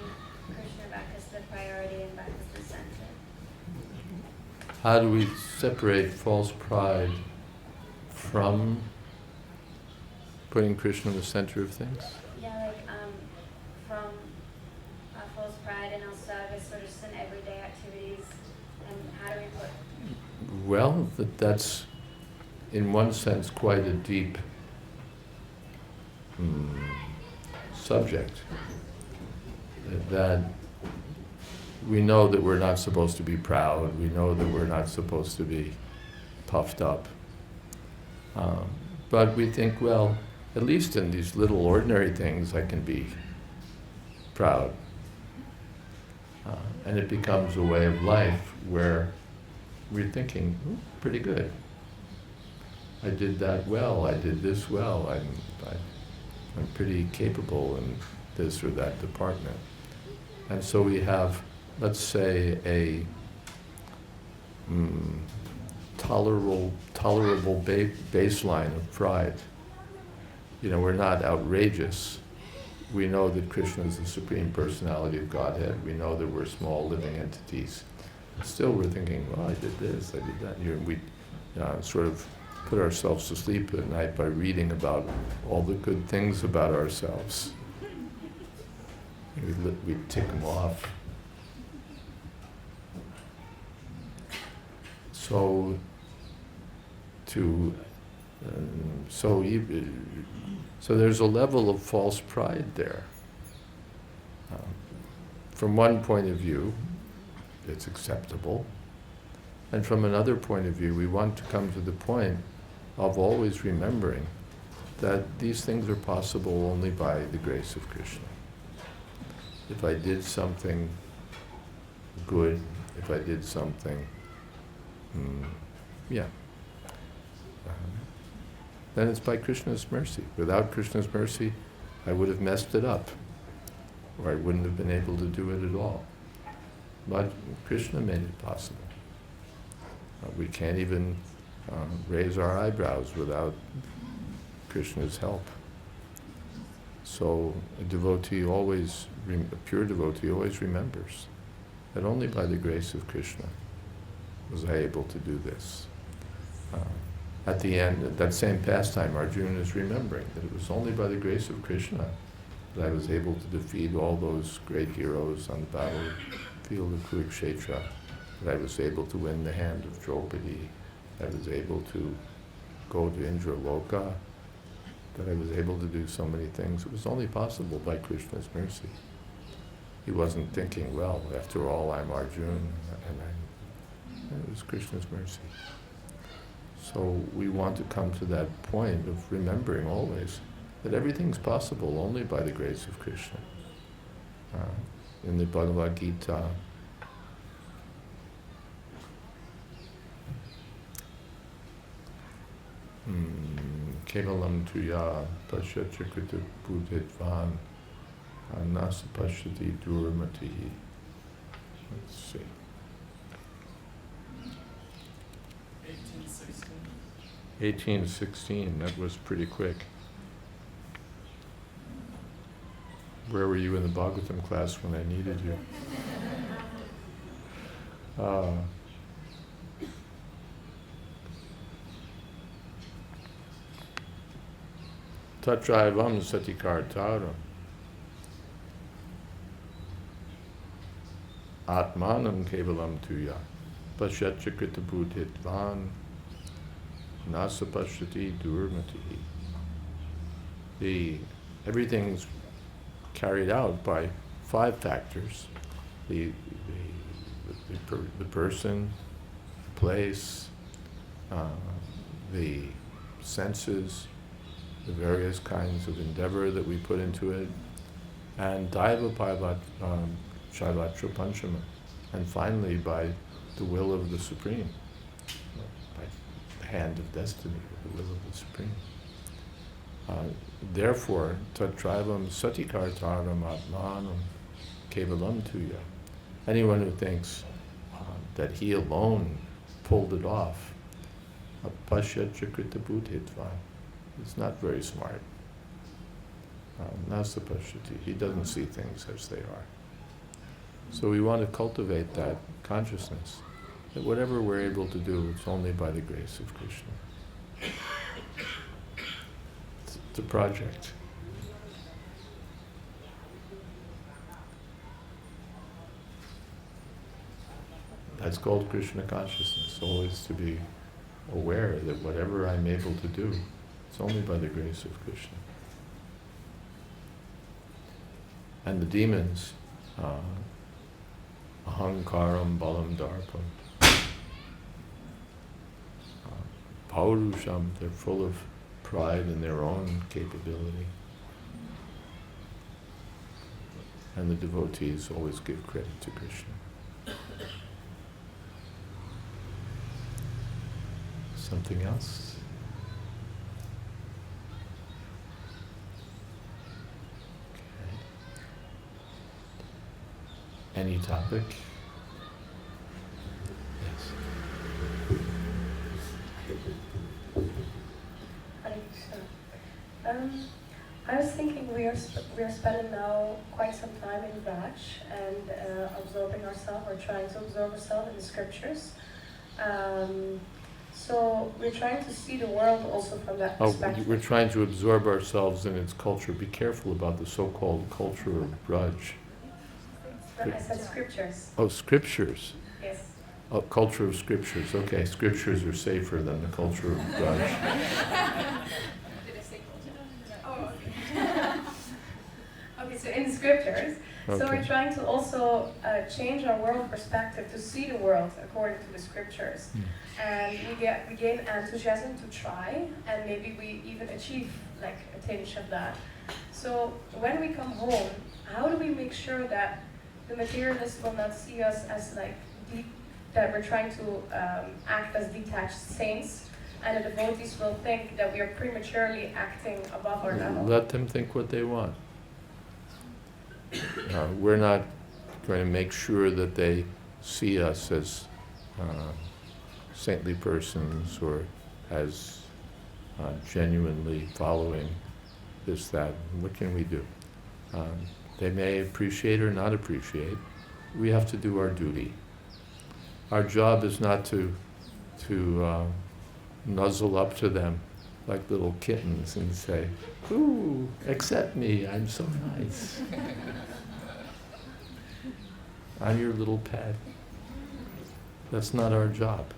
Krishna back as the priority and back as the center? How do we separate false pride from putting Krishna in the center of things? Yeah, from false pride in our service or just in everyday activities, and how do we put? Well, that's in one sense quite a deep subject. That we know that we're not supposed to be proud, we know that we're not supposed to be puffed up. But we think, well, at least in these little ordinary things I can be proud. And it becomes a way of life where we're thinking, pretty good. I did that well, I did this well, I'm pretty capable in this or that department. And so we have, let's say, a tolerable baseline of pride. We're not outrageous. We know that Krishna is the Supreme Personality of Godhead. We know that we're small living entities. Still we're thinking, well, I did this, I did that. We sort of put ourselves to sleep at night by reading about all the good things about ourselves. We tick them off. So there's a level of false pride there. From one point of view, it's acceptable. And from another point of view, we want to come to the point of always remembering that these things are possible only by the grace of Krishna. If I did something good, if I did something, then it's by Krishna's mercy. Without Krishna's mercy, I would have messed it up, or I wouldn't have been able to do it at all. But Krishna made it possible. We can't even raise our eyebrows without Krishna's help. So a devotee always, a pure devotee always remembers that only by the grace of Krishna was I able to do this. At the end, at that same pastime, Arjuna is remembering that it was only by the grace of Krishna that I was able to defeat all those great heroes on the battlefield of Kurukshetra, that I was able to win the hand of Draupadi, that I was able to go to Indraloka, that I was able to do so many things. It was only possible by Krishna's mercy. He wasn't thinking, well, after all, I'm Arjuna, and it was Krishna's mercy. So we want to come to that point of remembering always that everything's possible only by the grace of Krishna. In the Bhagavad Gita, Kevalam tuya pasyachakrita buddhitvan nasa pashyati durmatihi. Let's see. 1816, that was pretty quick. Where were you in the Bhagavatam class when I needed you? Tatraivam satikartaram atmanam kevalam tuya pasyachakrita buddhitvan nasa pashyati durmatihi. Everything's carried out by 5 factors: the person, the place, the senses, the various kinds of endeavor that we put into it, and Daiva Shaivatra Panchama, and finally by the will of the Supreme, by the hand of destiny, the will of the Supreme. Therefore, tatraivam satikartaram atmanam kevalam tuya. Anyone who thinks that he alone pulled it off. Apashya chakrita buddhitva. It's not very smart. Nasapashyati. He doesn't see things as they are. So we want to cultivate that consciousness, that whatever we're able to do, it's only by the grace of Krishna. It's a project. That's called Krishna consciousness, always to be aware that whatever I'm able to do, it's only by the grace of Krishna. And the demons, ahankaram balam darpam, paurusham, they're full of pride in their own capability. And the devotees always give credit to Krishna. Something else? Okay. Any topic? Yes. Hare Krishna. I was thinking we are spending now quite some time in Raj and absorbing ourselves, or trying to absorb ourselves in the scriptures. So we're trying to see the world also from that perspective. We're trying to absorb ourselves in its culture. Be careful about the so-called culture of Raj. I said scriptures. Oh, scriptures. Yes. Oh, culture of scriptures. Okay, scriptures are safer than the culture of Raj. Okay, so in the scriptures, so Okay. we're trying to also change our world perspective to see the world according to the scriptures. And we gain enthusiasm to try, and maybe we even achieve like a tinge of that. So when we come home, how do we make sure that the materialists will not see us as like that we're trying to act as detached saints, and the devotees will think that we are prematurely acting above our level? Let them think what they want. We're not going to make sure that they see us as saintly persons or as genuinely following this, that. What can we do? They may appreciate or not appreciate. We have to do our duty. Our job is not to nuzzle up to them like little kittens and say, "Ooh, accept me, I'm so nice. I'm your little pet." That's not our job.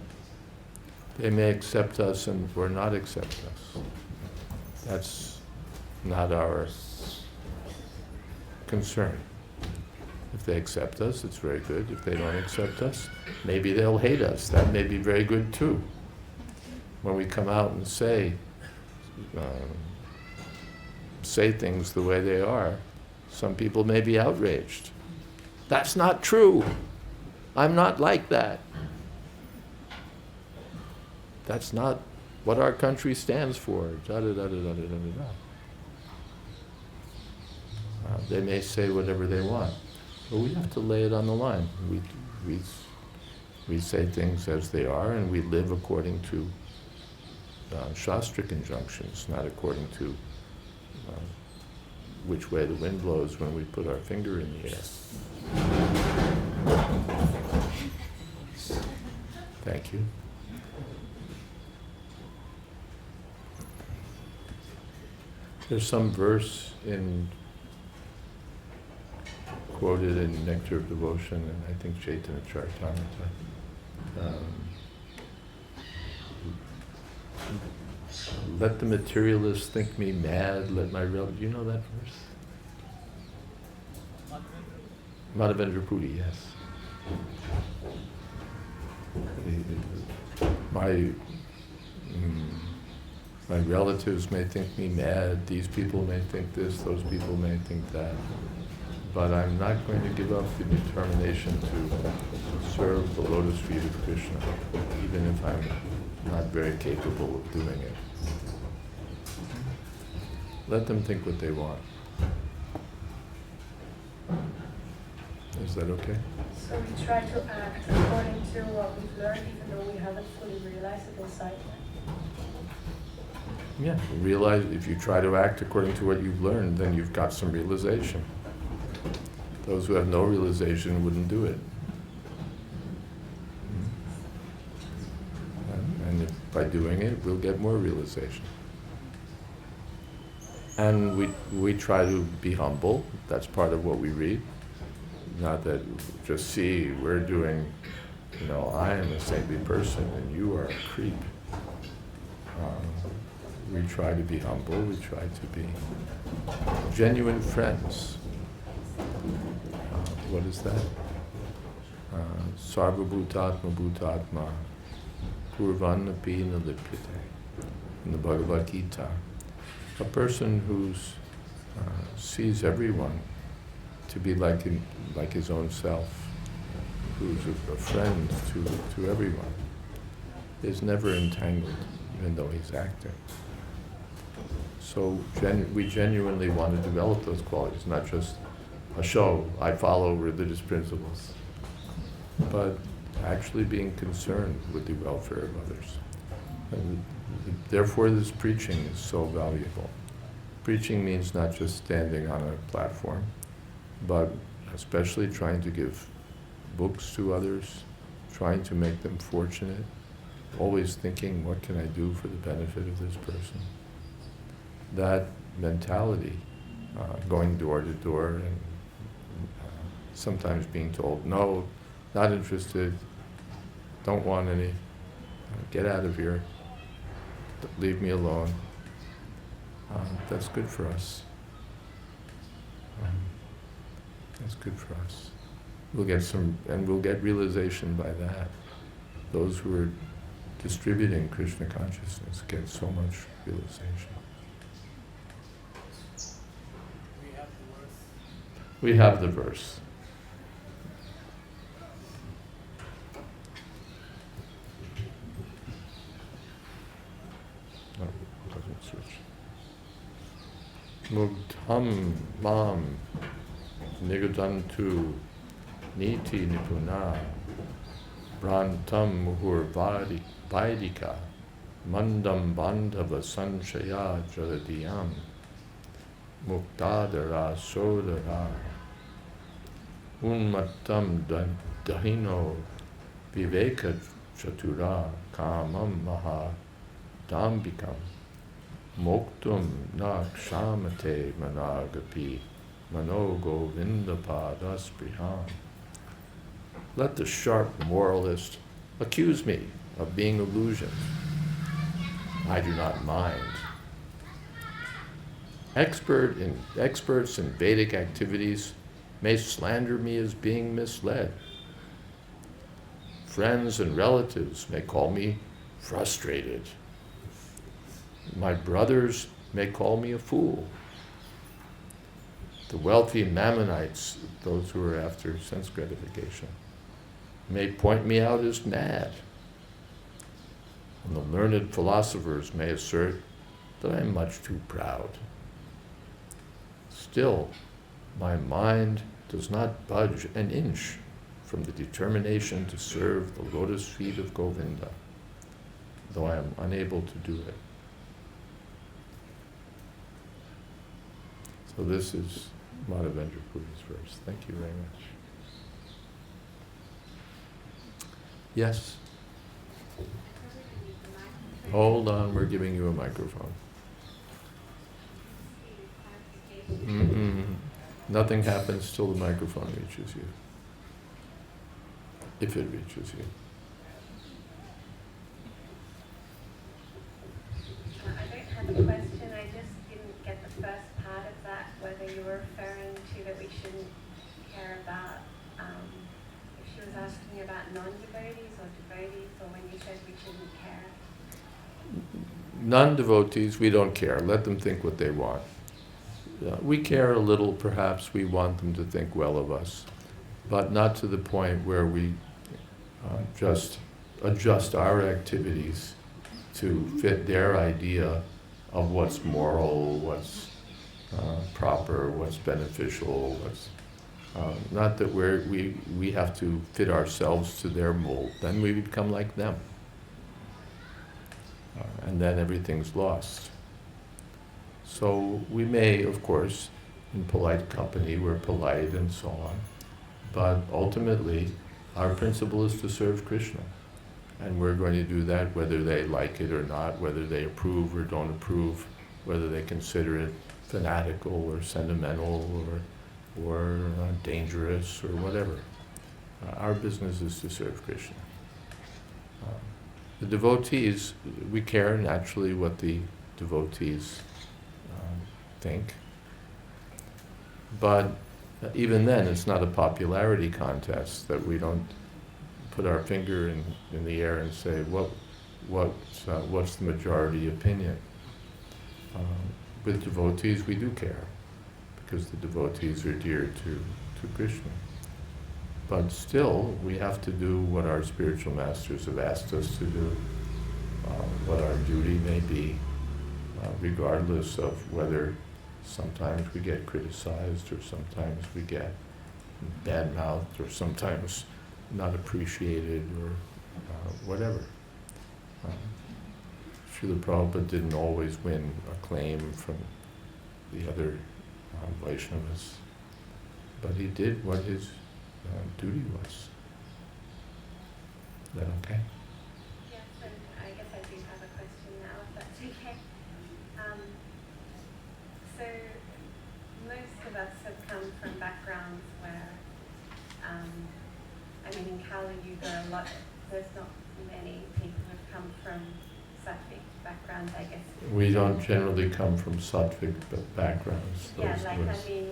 They may accept us or not accept us. That's not our concern. If they accept us, it's very good. If they don't accept us, maybe they'll hate us. That may be very good too. When we come out and say things the way they are, some people may be outraged. That's not true. I'm not like that. That's not what our country stands for. Da da da da da da da da. They may say whatever they want, but we have to lay it on the line. We say things as they are, and we live according to Shastric injunctions, not according to which way the wind blows when we put our finger in the air. Thank you. There's some verse quoted in Nectar of Devotion, and I think Chaitanya Charitamrita. Let the materialists think me mad, let my do you know that verse? Madhavendra Puri, yes. My relatives may think me mad, these people may think this, those people may think that, but I'm not going to give up the determination to serve the lotus feet of Krishna, even if I'm not very capable of doing it. Let them think what they want. Is that okay? So we try to act according to what we've learned, even though we haven't fully realized it inside yet. Yeah, realize if you try to act according to what you've learned, then you've got some realization. Those who have no realization wouldn't do it. And if by doing it, we'll get more realization. And we try to be humble. That's part of what we read. Not that just see, we're doing, I am a saintly person and you are a creep. We try to be humble. We try to be genuine friends. What is that? Sarva bhutatma bhutatma purvanna pina lipyate in the Bhagavad Gita. A person who sees everyone to be like his own self, who's a friend to everyone, is never entangled, even though he's acting. So we genuinely want to develop those qualities, not just a show, I follow religious principles, but actually being concerned with the welfare of others. And therefore this preaching is so valuable. Preaching means not just standing on a platform, but especially trying to give books to others, trying to make them fortunate, always thinking, what can I do for the benefit of this person? That mentality, going door to door and sometimes being told, no, not interested, don't want any, get out of here, leave me alone. That's good for us. That's good for us. We'll get realization by that. Those who are distributing Krishna consciousness get so much realization. We have the verse. No, it doesn't switch. Mugdham mam nigadantu niti nipuna brantam muhur vaidika mandam bandhava sanshaya jaladiyam muktadara sodara unmattam dahino viveka chatura kamam maha dambikam moktum nakshamate managapi mano govindapadas priham. Let the sharp moralist accuse me of being illusioned. I do not mind. Experts in Vedic activities may slander me as being misled. Friends and relatives may call me frustrated. My brothers may call me a fool. The wealthy Mammonites, those who are after sense gratification, may point me out as mad. And the learned philosophers may assert that I am much too proud. Still, my mind does not budge an inch from the determination to serve the lotus feet of Govinda, though I am unable to do it. So this is Madhavendra Puri's verse. Thank you very much. Yes? Hold on, we're giving you a microphone. Nothing happens till the microphone reaches you. If it reaches you. I don't have a question, I just didn't get the first part of that, whether you were referring to that we shouldn't care about, if she was asking about non-devotees or devotees, or when you said we shouldn't care. Non-devotees, we don't care. Let them think what they want. We care a little, perhaps. We want them to think well of us, but not to the point where we just adjust our activities to fit their idea of what's moral, what's proper, what's beneficial, Not that we have to fit ourselves to their mold. Then we become like them. And then everything's lost. So we may, of course, in polite company, we're polite and so on. But ultimately, our principle is to serve Krishna. And we're going to do that whether they like it or not, whether they approve or don't approve, whether they consider it fanatical or sentimental or dangerous or whatever. Our business is to serve Krishna. The devotees, we care naturally what the devotees think. But even then, it's not a popularity contest, that we don't put our finger in the air and say, what's the majority opinion? With devotees, we do care, because the devotees are dear to Krishna. But still, we have to do what our spiritual masters have asked us to do, what our duty may be, regardless of whether sometimes we get criticized, or sometimes we get bad-mouthed, or sometimes not appreciated, or whatever. Srila Prabhupada didn't always win acclaim from the other Vaishnavas, but he did what his duty was. Is that okay? Yes, and I guess I do have a question now, if that's okay. So most of us have come from backgrounds where, in Kali Yuga, there's not many people who've come from sattvic backgrounds, I guess. We don't generally come from sattvic backgrounds. Yeah,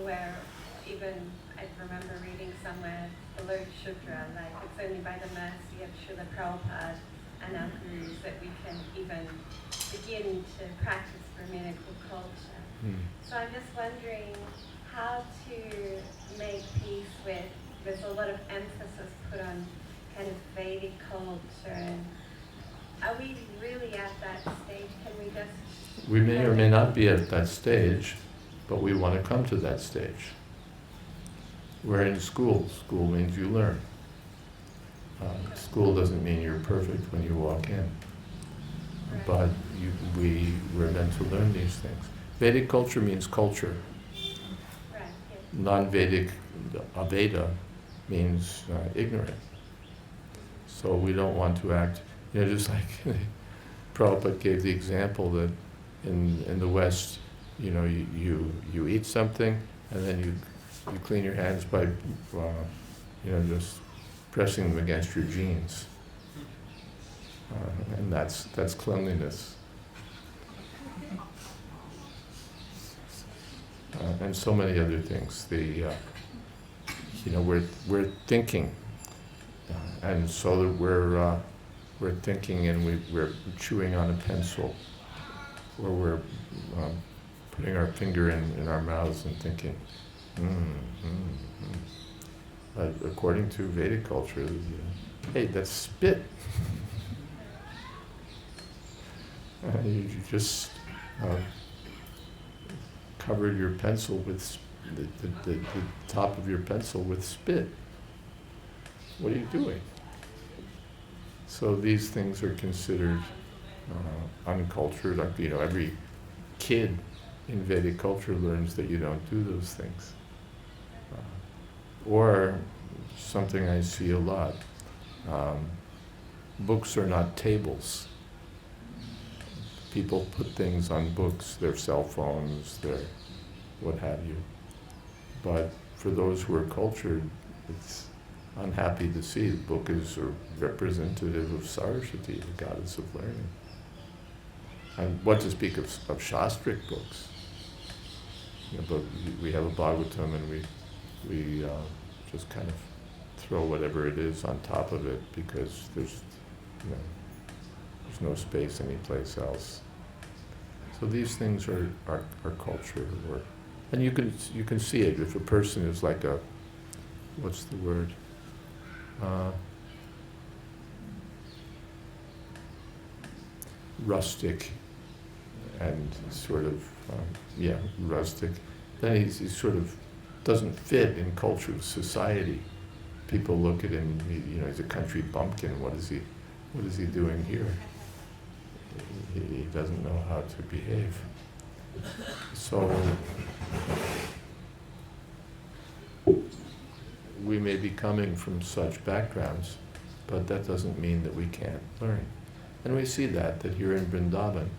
where even, I remember reading somewhere below Shudra, it's only by the mercy of Srila Prabhupada and our gurus that we can even begin to practice Brahminical culture. So I'm just wondering how to make peace with, there's a lot of emphasis put on kind of Vedic culture, and are we really at that stage? Can we just... We may or may not be at that stage, but we want to come to that stage. We're in school. School means you learn. School doesn't mean you're perfect when you walk in. Right. But we're meant to learn these things. Vedic culture means culture. Right, yes. Non-Vedic, Aveda, means ignorant. So we don't want to act, just like Prabhupada gave the example that in the West, you eat something and then you clean your hands by, just pressing them against your jeans. And that's cleanliness. And so many other things. We're thinking, and so that we're thinking and we're chewing on a pencil, or we're putting our finger in our mouths and thinking, But according to Vedic culture, hey, that's spit. You just covered your pencil with the top of your pencil with spit. What are you doing? So these things are considered uncultured. Every kid in Vedic culture learns that you don't do those things. Or something I see a lot, books are not tables. People put things on books, their cell phones, their what have you. But for those who are cultured, it's unhappy to see the book is a representative of Saraswati, the goddess of learning. And what to speak of Shastric books. But we have a Bhagavatam and we just kind of throw whatever it is on top of it because there's no space anyplace else. So these things are culture, and you can see it if a person is like a, what's the word? Rustic, and sort of rustic. Then he's sort of doesn't fit in cultural society. People look at him, he's a country bumpkin. What is he doing here? He doesn't know how to behave. So we may be coming from such backgrounds, but that doesn't mean that we can't learn. And we see that here in Vrindavan,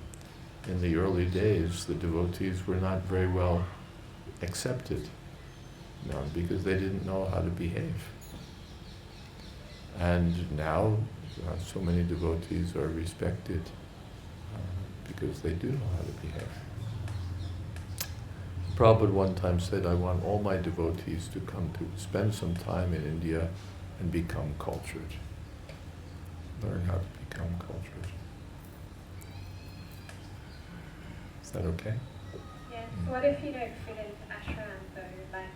in the early days, the devotees were not very well accepted, because they didn't know how to behave. And now, so many devotees are respected because they do know how to behave. Prabhupada one time said, I want all my devotees to come to spend some time in India and become cultured. Learn how to become cultured. Is that okay? Yeah, so what if you don't fit into ashram though, like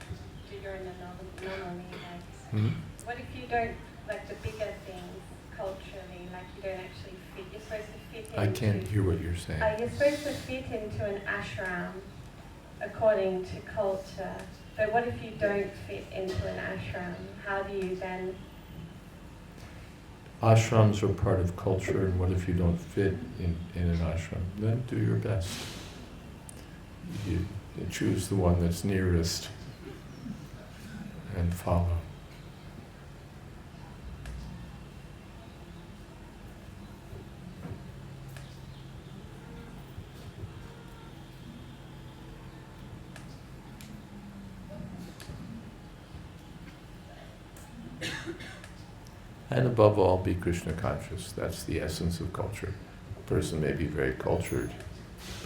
you're in the normal lives? Mm-hmm. What if you don't, like the bigger things culturally, like you don't actually fit, you're supposed to fit into... I can't hear what you're saying. You're supposed to fit into an ashram according to culture, but what if you don't fit into an ashram? How do you then... Ashrams are part of culture, and what if you don't fit in an ashram? Then do your best. You choose the one that's nearest and follow. And above all, be Krishna conscious. That's the essence of culture. A person may be very cultured,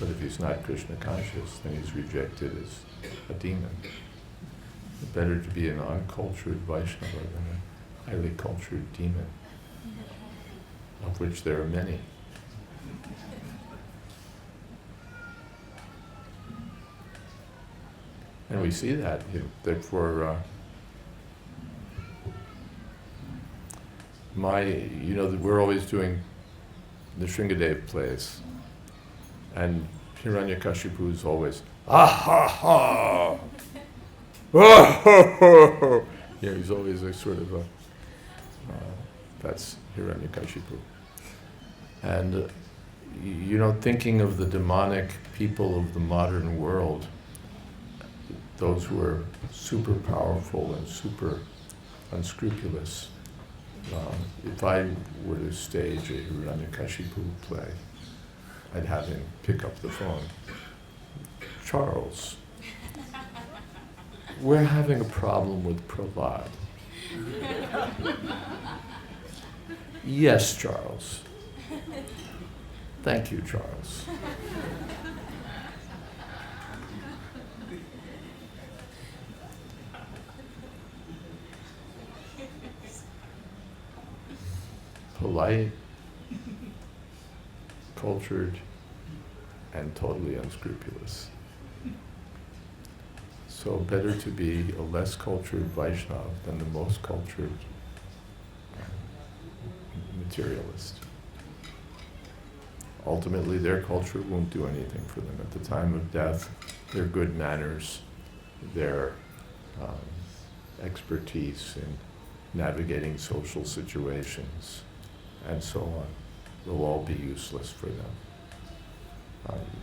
but if he's not Krishna conscious, then he's rejected as a demon. It's better to be an uncultured Vaishnava than a highly cultured demon, of which there are many. And we see that for we're always doing the Shringadev plays, and Hiranyakashipu is always, ah ha ha, ah ha ha. He's always a sort of that's Hiranyakashipu. And thinking of the demonic people of the modern world, those who are super powerful and super unscrupulous. If I were to stage a Hiranyakashipu play, I'd have him pick up the phone. Charles, we're having a problem with Prahlad. Yes, Charles. Thank you, Charles. Polite, cultured, and totally unscrupulous. So better to be a less cultured Vaishnava than the most cultured materialist. Ultimately, their culture won't do anything for them. At the time of death, their good manners, their expertise in navigating social situations, and so on, will all be useless for them.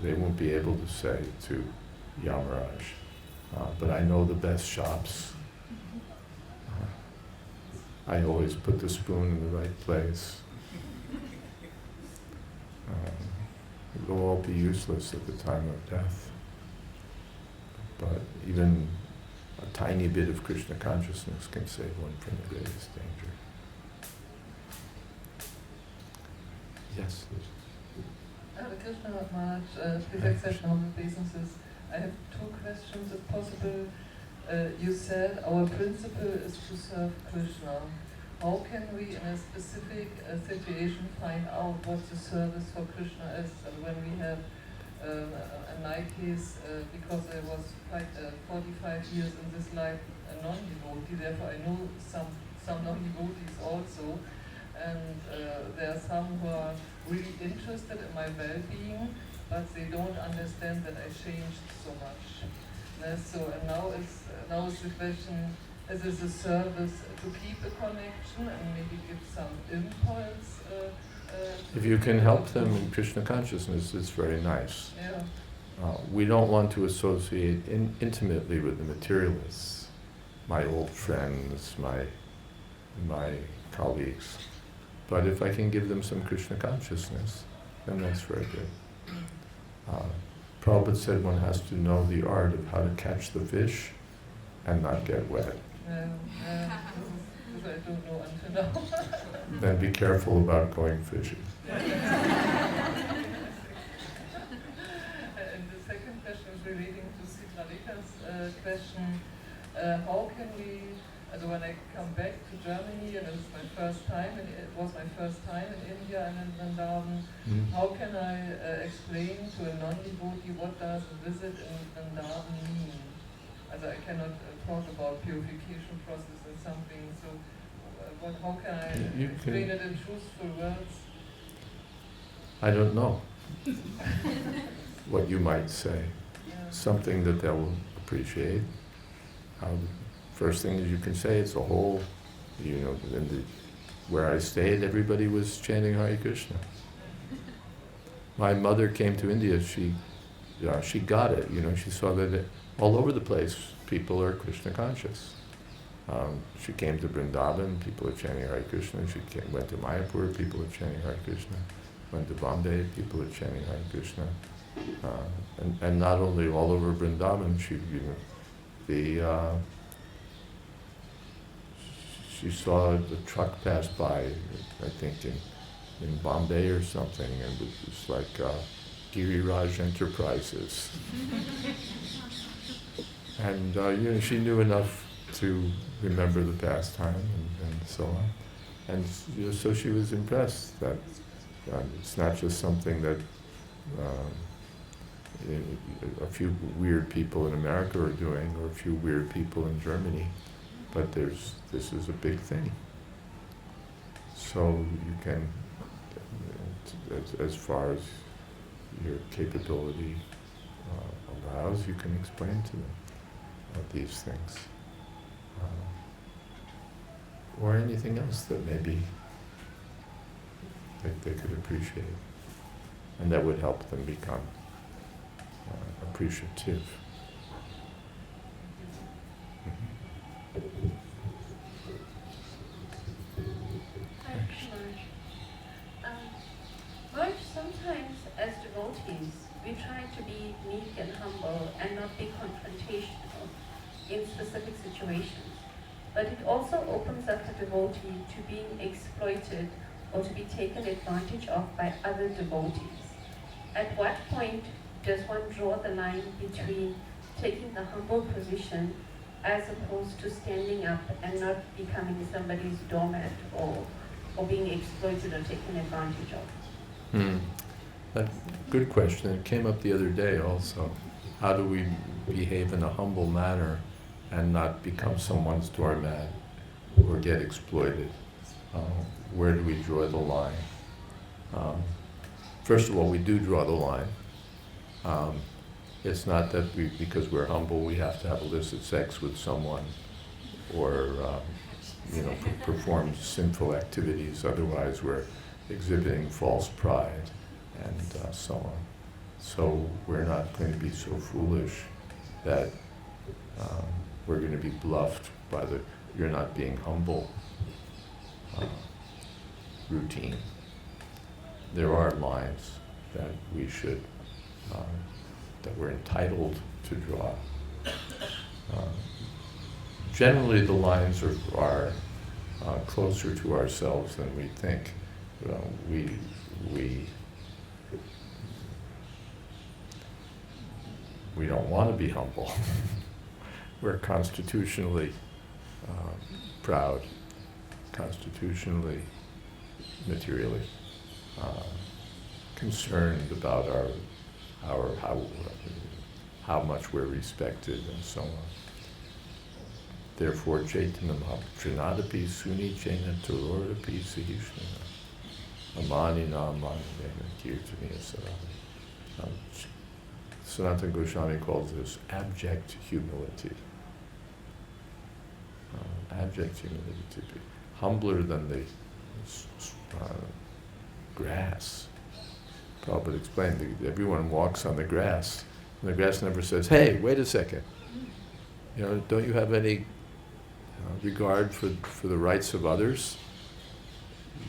They won't be able to say to Yamaraj, but I know the best shops. I always put the spoon in the right place. It will all be useless at the time of death. But even a tiny bit of Krishna consciousness can save one from the greatest danger. Yes? Krishna Maharaj, perfect session on obeisances. I have two questions, if possible. You said our principle is to serve Krishna. How can we, in a specific situation, find out what the service for Krishna is? And when we have a night case, because I was 45 years in this life a non-devotee, therefore I know some non-devotees also. And there are some who are really interested in my well-being, but they don't understand that I changed so much. So, and now is the question, is this a service to keep a connection and maybe give some impulse? If you can help them in Krishna consciousness, it's very nice. Yeah. We don't want to associate intimately with the materialists, my old friends, my colleagues. But if I can give them some Krishna consciousness, then that's very good. Prabhupada said one has to know the art of how to catch the fish and not get wet. Because I don't know until now. Then be careful about going fishing. And the second question is relating to Siddhartha's question. How can we, when I come back to Germany, and it was my first time in India and in Vrindavan, how can I explain to a non-devotee what does a visit in Vrindavan mean? I cannot talk about purification process and something, so how can I explain it in truthful words? I don't know what you might say. Yeah. Something that they'll appreciate. First thing is you can say it's a whole, where I stayed, everybody was chanting Hare Krishna. My mother came to India, she got it, she saw that all over the place people are Krishna conscious. She came to Vrindavan, people are chanting Hare Krishna. She went to Mayapur, people are chanting Hare Krishna. Went to Bombay, people are chanting Hare Krishna. And not only all over Vrindavan, she saw the truck pass by, I think in Bombay or something, and it was like Giriraj Enterprises. And she knew enough to remember the pastime and so on. And so she was impressed that it's not just something that a few weird people in America are doing, or a few weird people in Germany, but this is a big thing. So you can, as far as your capability allows, you can explain to them these things. Or anything else that maybe they could appreciate. And that would help them become appreciative. Hi, Krishna. But sometimes as devotees, we try to be meek and humble and not be confrontational in specific situations. But it also opens up the devotee to being exploited or to be taken advantage of by other devotees. At what point does one draw the line between taking the humble position as opposed to standing up and not becoming somebody's doormat or being exploited or taken advantage of? Good question. It came up the other day also. How do we behave in a humble manner and not become someone's doormat or get exploited? Where do we draw the line? First of all, we do draw the line. It's not that because we're humble, we have to have illicit sex with someone or perform sinful activities. Otherwise, we're exhibiting false pride and so on. So we're not going to be so foolish that we're going to be bluffed by the "you're not being humble" routine. There are lines that we should, that we're entitled to draw. Generally, the lines are closer to ourselves than we think. We don't want to be humble. We're constitutionally proud, constitutionally, materially concerned about how much we're respected and so on. Therefore, Chaitanam Trinadapi Suni Chaina Turorapi Sahishnana Amani Namani Kirtaniya Sarami. Sanatana Goswami calls this abject humility. Abject humility, to be humbler than the grass. Prabhupada explained that everyone walks on the grass, and the grass never says, "Hey, wait a second. Don't you have any regard for the rights of others?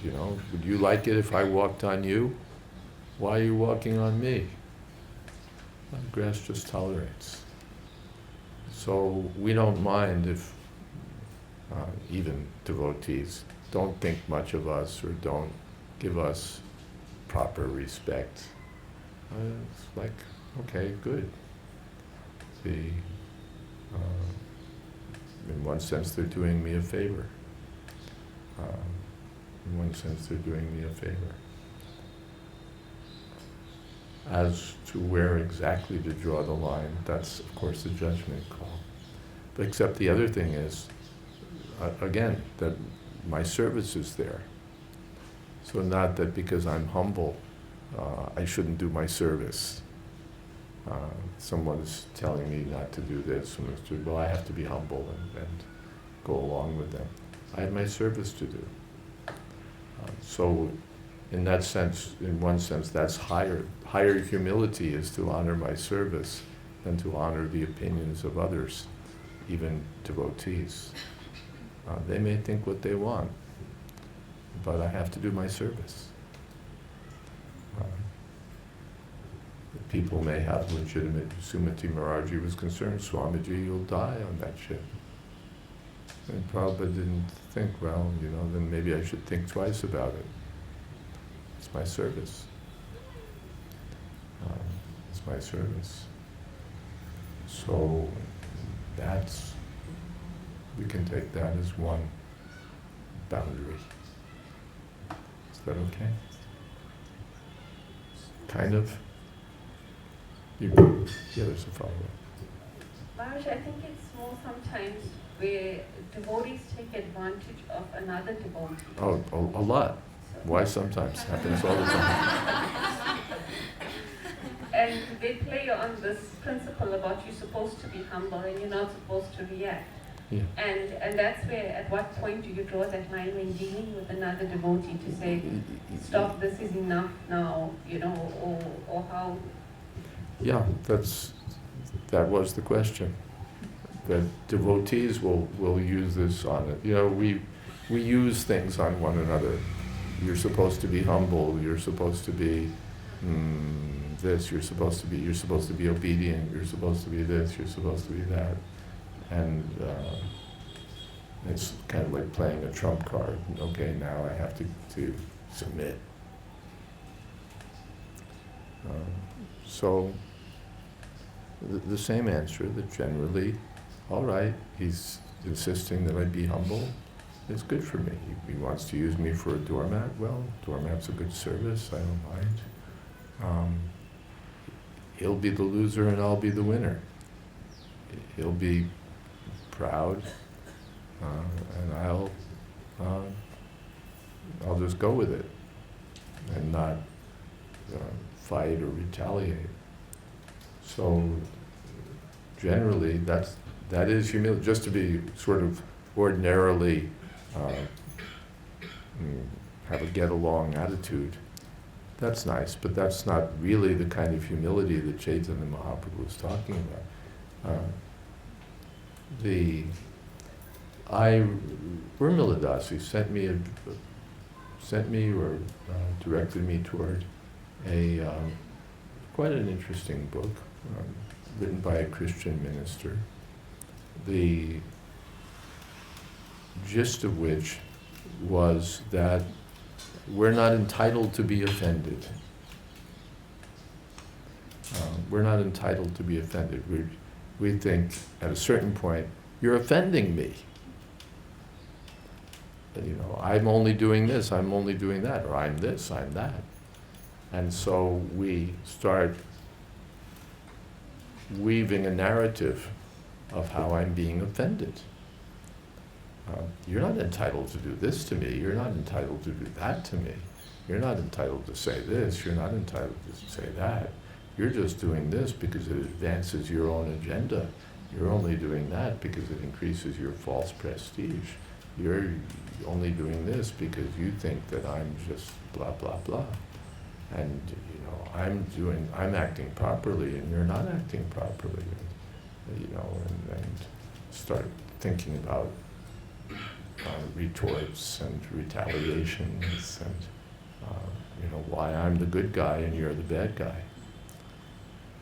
Would you like it if I walked on you? Why are you walking on me?" Well, the grass just tolerates. So we don't mind if even devotees don't think much of us or don't give us proper respect. It's like, okay, good. In one sense, they're doing me a favor. In one sense, they're doing me a favor. As to where exactly to draw the line, that's, of course, a judgment call. But except the other thing is, again, that my service is there. So not that because I'm humble, I shouldn't do my service. Someone's telling me not to do this, well, I have to be humble and go along with them. I have my service to do. So in that sense, in one sense, that's higher. Higher humility is to honor my service than to honor the opinions of others, even devotees. They may think what they want, but I have to do my service. People may have legitimate, Sumati Maharaji was concerned, Swamiji, you'll die on that ship. And Prabhupada didn't think, well, then maybe I should think twice about it. It's my service. It's my service. So we can take that as one boundary. Is that okay? Kind of? Yeah, there's a follow-up. Maharaj, I think it's more sometimes where devotees take advantage of another devotee. Oh, a lot. Why sometimes? Happens all the time. And they play on this principle about you're supposed to be humble and you're not supposed to react. Yeah. And that's where, at what point do you draw that line when dealing with another devotee to say, stop, this is enough now, or how? Yeah, that was the question. That devotees will use this on it. We use things on one another. You're supposed to be humble. You're supposed to be this. You're supposed to be obedient. You're supposed to be this. You're supposed to be that. And it's kind of like playing a trump card. Okay, now I have to submit. So the same answer that generally, all right, he's insisting that I be humble. It's good for me. He wants to use me for a doormat. Well, doormat's a good service. I don't mind. He'll be the loser and I'll be the winner. He'll be proud, and I'll just go with it and not fight or retaliate. So generally, that is humility. Just to be sort of ordinarily have a get-along attitude, that's nice, but that's not really the kind of humility that Chaitanya Mahaprabhu was talking about. Urmila Dasi sent me or directed me toward quite an interesting book written by a Christian minister, the gist of which was that we're not entitled to be offended. We're not entitled to be offended. We think at a certain point, you're offending me. I'm only doing this, I'm only doing that, or I'm this, I'm that. And so we start weaving a narrative of how I'm being offended. You're not entitled to do this to me, you're not entitled to do that to me. You're not entitled to say this, you're not entitled to say that. You're just doing this because it advances your own agenda. You're only doing that because it increases your false prestige. You're only doing this because you think that I'm just blah, blah, blah. And, you know, I'm acting properly and you're not acting properly. And, you know, and start thinking about retorts and retaliations and, you know, why I'm the good guy and you're the bad guy.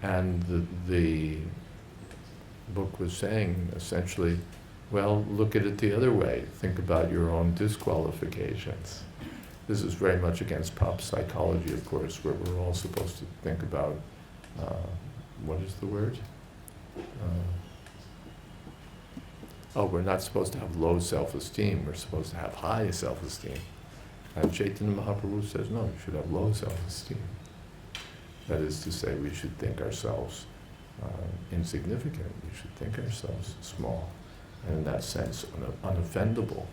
And the book was saying, essentially, well, look at it the other way. Think about your own disqualifications. This is very much against pop psychology, of course, where we're all supposed to think about, what is the word? We're not supposed to have low self-esteem. We're supposed to have high self-esteem. And Chaitanya Mahaprabhu says, no, you should have low self-esteem. That is to say, we should think ourselves insignificant. We should think ourselves small. And in that sense, unoffendable.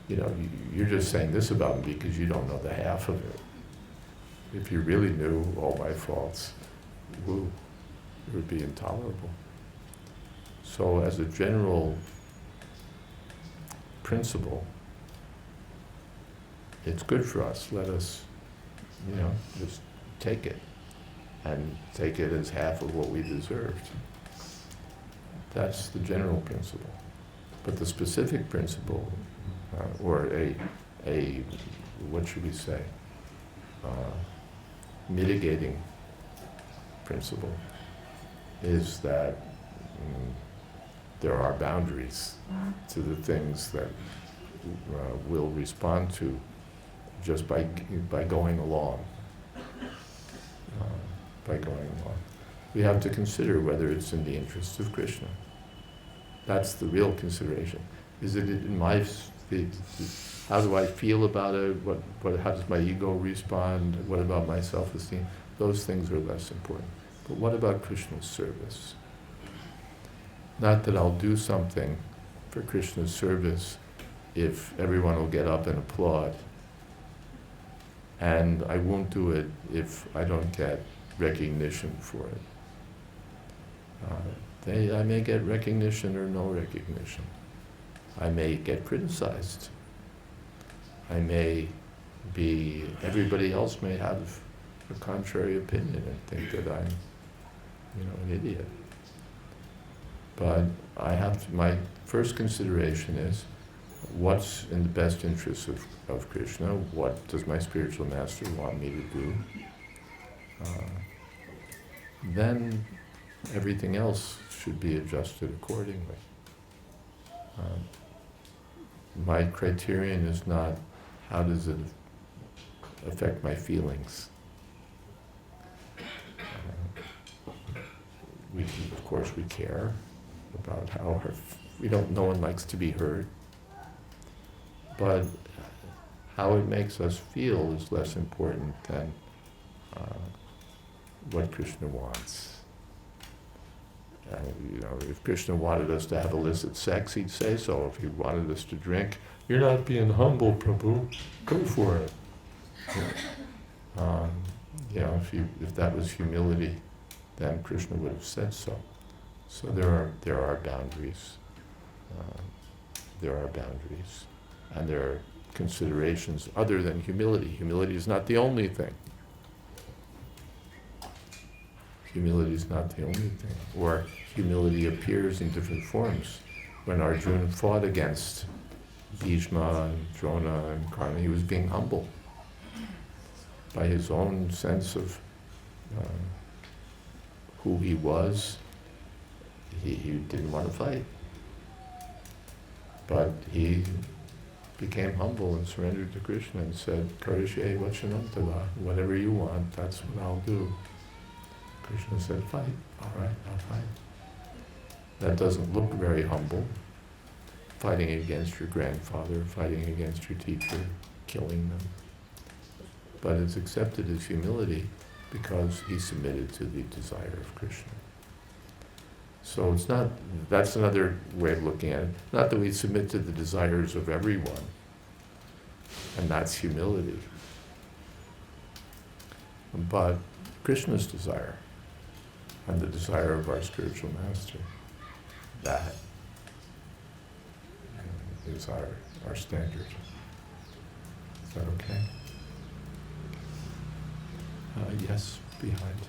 You know, you're just saying this about me because you don't know the half of it. If you really knew all my faults, woo, it would be intolerable. So as a general principle, it's good for us. Let us, you know, just take it. And take it as half of what we deserved. That's the general principle. But the specific principle, or a what should we say, mitigating principle, is that there are boundaries to the things that we'll respond to just by going along. We have to consider whether it's in the interests of Krishna. That's the real consideration. Is it in my, how do I feel about it? How does my ego respond? What about my self-esteem? Those things are less important. But what about Krishna's service? Not that I'll do something for Krishna's service if everyone will get up and applaud, and I won't do it if I don't get recognition for it. I may get recognition or no recognition. I may get criticized. Everybody else may have a contrary opinion and think that I'm, you know, an idiot. But my first consideration is, what's in the best interest of Krishna? What does my spiritual master want me to do? Then everything else should be adjusted accordingly. My criterion is not how does it affect my feelings. Of course we care about how no one likes to be hurt, but how it makes us feel is less important than what Krishna wants. You know, if Krishna wanted us to have illicit sex, he'd say so. If he wanted us to drink, you're not being humble, Prabhu. Go for it. You know, if that was humility, then Krishna would have said so. So there are boundaries. There are boundaries, and there are considerations other than humility. Humility is not the only thing. Humility is not the only thing. Or humility appears in different forms. When Arjuna fought against Bhishma and Drona and Karna, he was being humble by his own sense of who he was. He didn't want to fight. But he became humble and surrendered to Krishna and said, Karishe Vachanantava, whatever you want, that's what I'll do. Krishna said, fight. All right, I'll fight. That doesn't look very humble. Fighting against your grandfather, fighting against your teacher, killing them. But it's accepted as humility because he submitted to the desire of Krishna. So it's not, that's another way of looking at it. Not that we submit to the desires of everyone, and that's humility. But Krishna's desire. and the desire of our spiritual master. That is our standard. Is that okay? Yes, behind.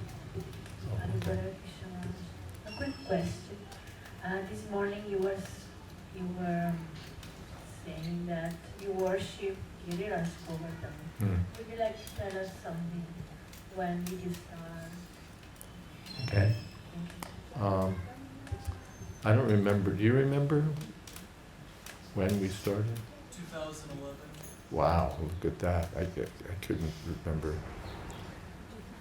Oh, okay. A quick question. This morning you were saying that you worship Giriraj Govardhan. Would you like to tell us something? When did you start? Okay. I don't remember. Do you remember when we started? 2011. Wow, look at that. I couldn't remember.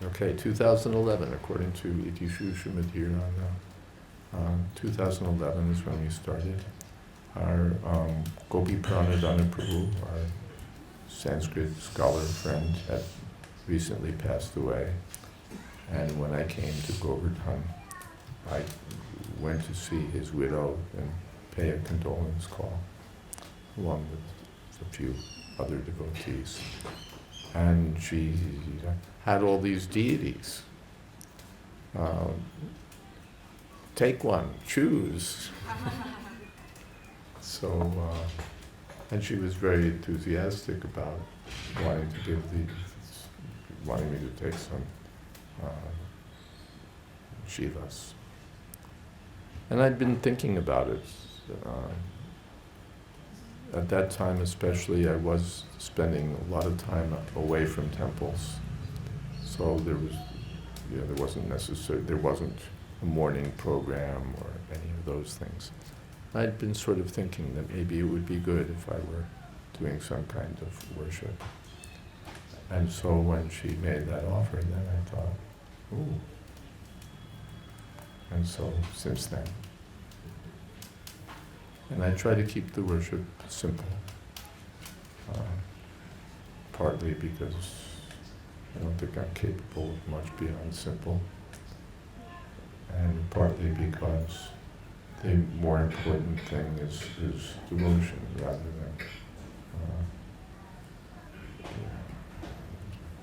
Okay, 2011, according to Itishu Shumadhirana. 2011 is when we started. Our Gopi Pranadhana Prabhu, our Sanskrit scholar friend, had recently passed away. And when I came to Govardhan, I went to see his widow and pay a condolence call, along with a few other devotees. And she had all these deities. Take one, choose. So, and she was very enthusiastic about wanting me to take some Shivas. And I'd been thinking about it. At that time especially, I was spending a lot of time away from temples. So there wasn't a morning program or any of those things. I'd been sort of thinking that maybe it would be good if I were doing some kind of worship. And so when she made that offer, then I thought, ooh. And so since then. And I try to keep the worship simple. Partly because I don't think I'm capable of much beyond simple. And partly because the more important thing is devotion rather than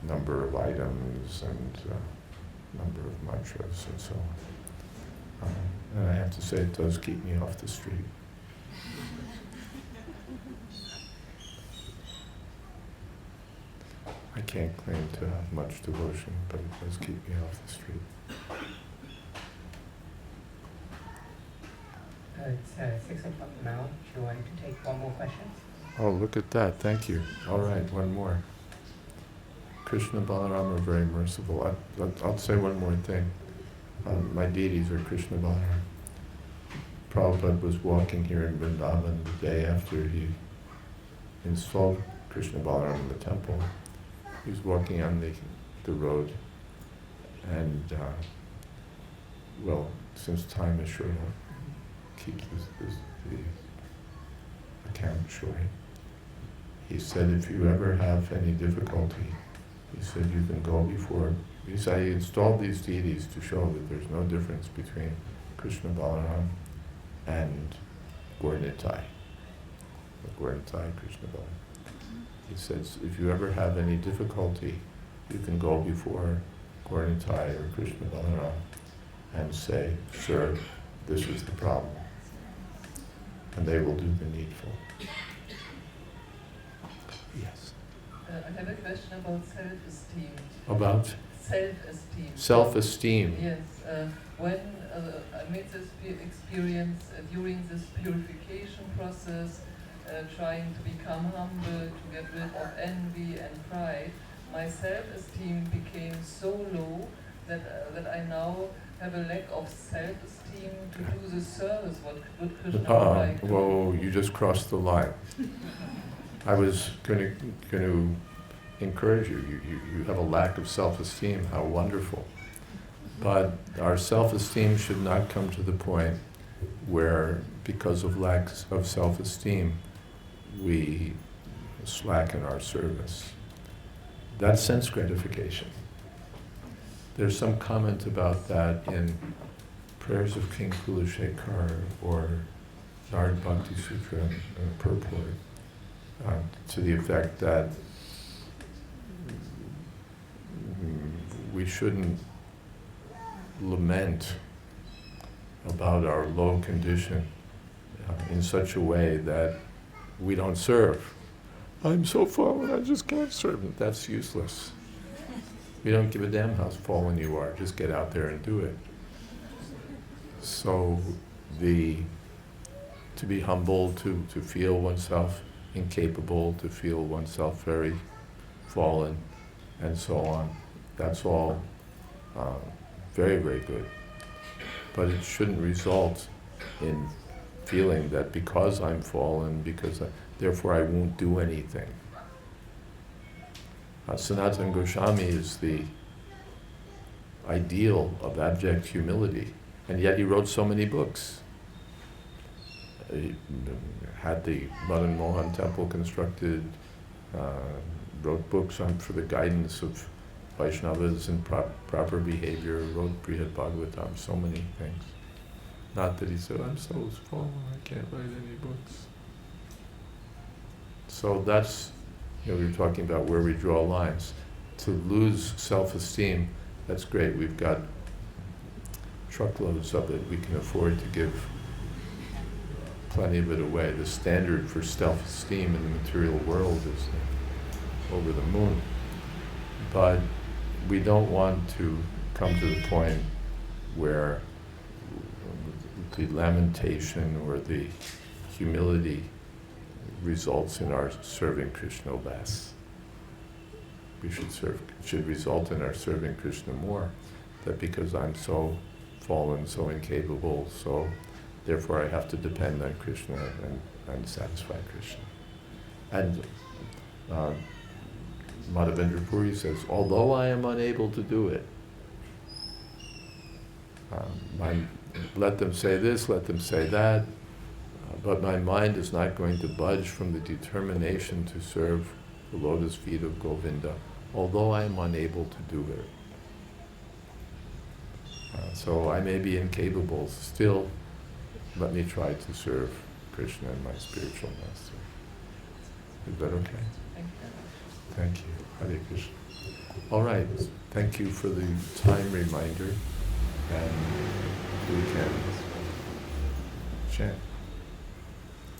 number of items and number of mantras and so on. And I have to say it does keep me off the street. I can't claim to have much devotion, but it does keep me off the street. It's 6 o'clock now. Do you want to take one more question? Oh, look at that. Thank you. All right, one more. Krishna Balaram are very merciful. I'll say one more thing. My deities are Krishna Balaram. Prabhupada was walking here in Vrindavan the day after he installed Krishna Balaram in the temple. He was walking on the road, and since time is short, I'll keep the account short. He said, if you ever have any difficulty, he said you can go before. He said, I installed these deities to show that there's no difference between Krishna Balaram and Gaur-Nitai. Gaur-Nitai, Krishna Balaram. He says, if you ever have any difficulty, you can go before Gaur-Nitai or Krishna Balaram and say, sir, this is the problem. And they will do the needful. Yes. I have a question about self-esteem. About? Self-esteem. Self-esteem. Yes. When I made this experience during this purification process, trying to become humble, to get rid of envy and pride, my self-esteem became so low that I now have a lack of self-esteem to do the service what Krishna would like to do. Whoa, you just crossed the line. I was going to encourage you. You have a lack of self-esteem. How wonderful. But our self-esteem should not come to the point where, because of lack of self-esteem, we slacken our service. That's sense gratification. There's some comment about that in Prayers of King Kulashekar or Narad Bhakti Sutra purport, to the effect that we shouldn't lament about our low condition in such a way that we don't serve. I'm so fallen, I just can't serve. That's useless. We don't give a damn how fallen you are, just get out there and do it. So to be humble, to feel oneself incapable, to feel oneself very fallen, and so on, that's all very, very good. But it shouldn't result in feeling that because I'm fallen, therefore I won't do anything. Sanatana Goswami is the ideal of abject humility, and yet he wrote so many books. He had the Madan Mohan temple constructed, wrote books for the guidance of Vaishnavas in proper behavior, wrote Brihad Bhagavatam, so many things. Not that he said, I'm so fallen, I can't write any books. So that's, we were talking about where we draw lines. To lose self-esteem, that's great. We've got truckloads of it. We can afford to give plenty of it away. The standard for self-esteem in the material world is over the moon. But we don't want to come to the point where the lamentation or the humility results in our serving Krishna less. We should result in our serving Krishna more. That because I'm so fallen, so incapable, so therefore I have to depend on Krishna and satisfy Krishna. And Madhavendra Puri says, although I am unable to do it, let them say this, let them say that, but my mind is not going to budge from the determination to serve the lotus feet of Govinda, although I am unable to do it. So I may be incapable, still let me try to serve Krishna and my spiritual master. Is that okay? Thank you. Hare Krishna. All right, thank you for the time reminder, and we can chant.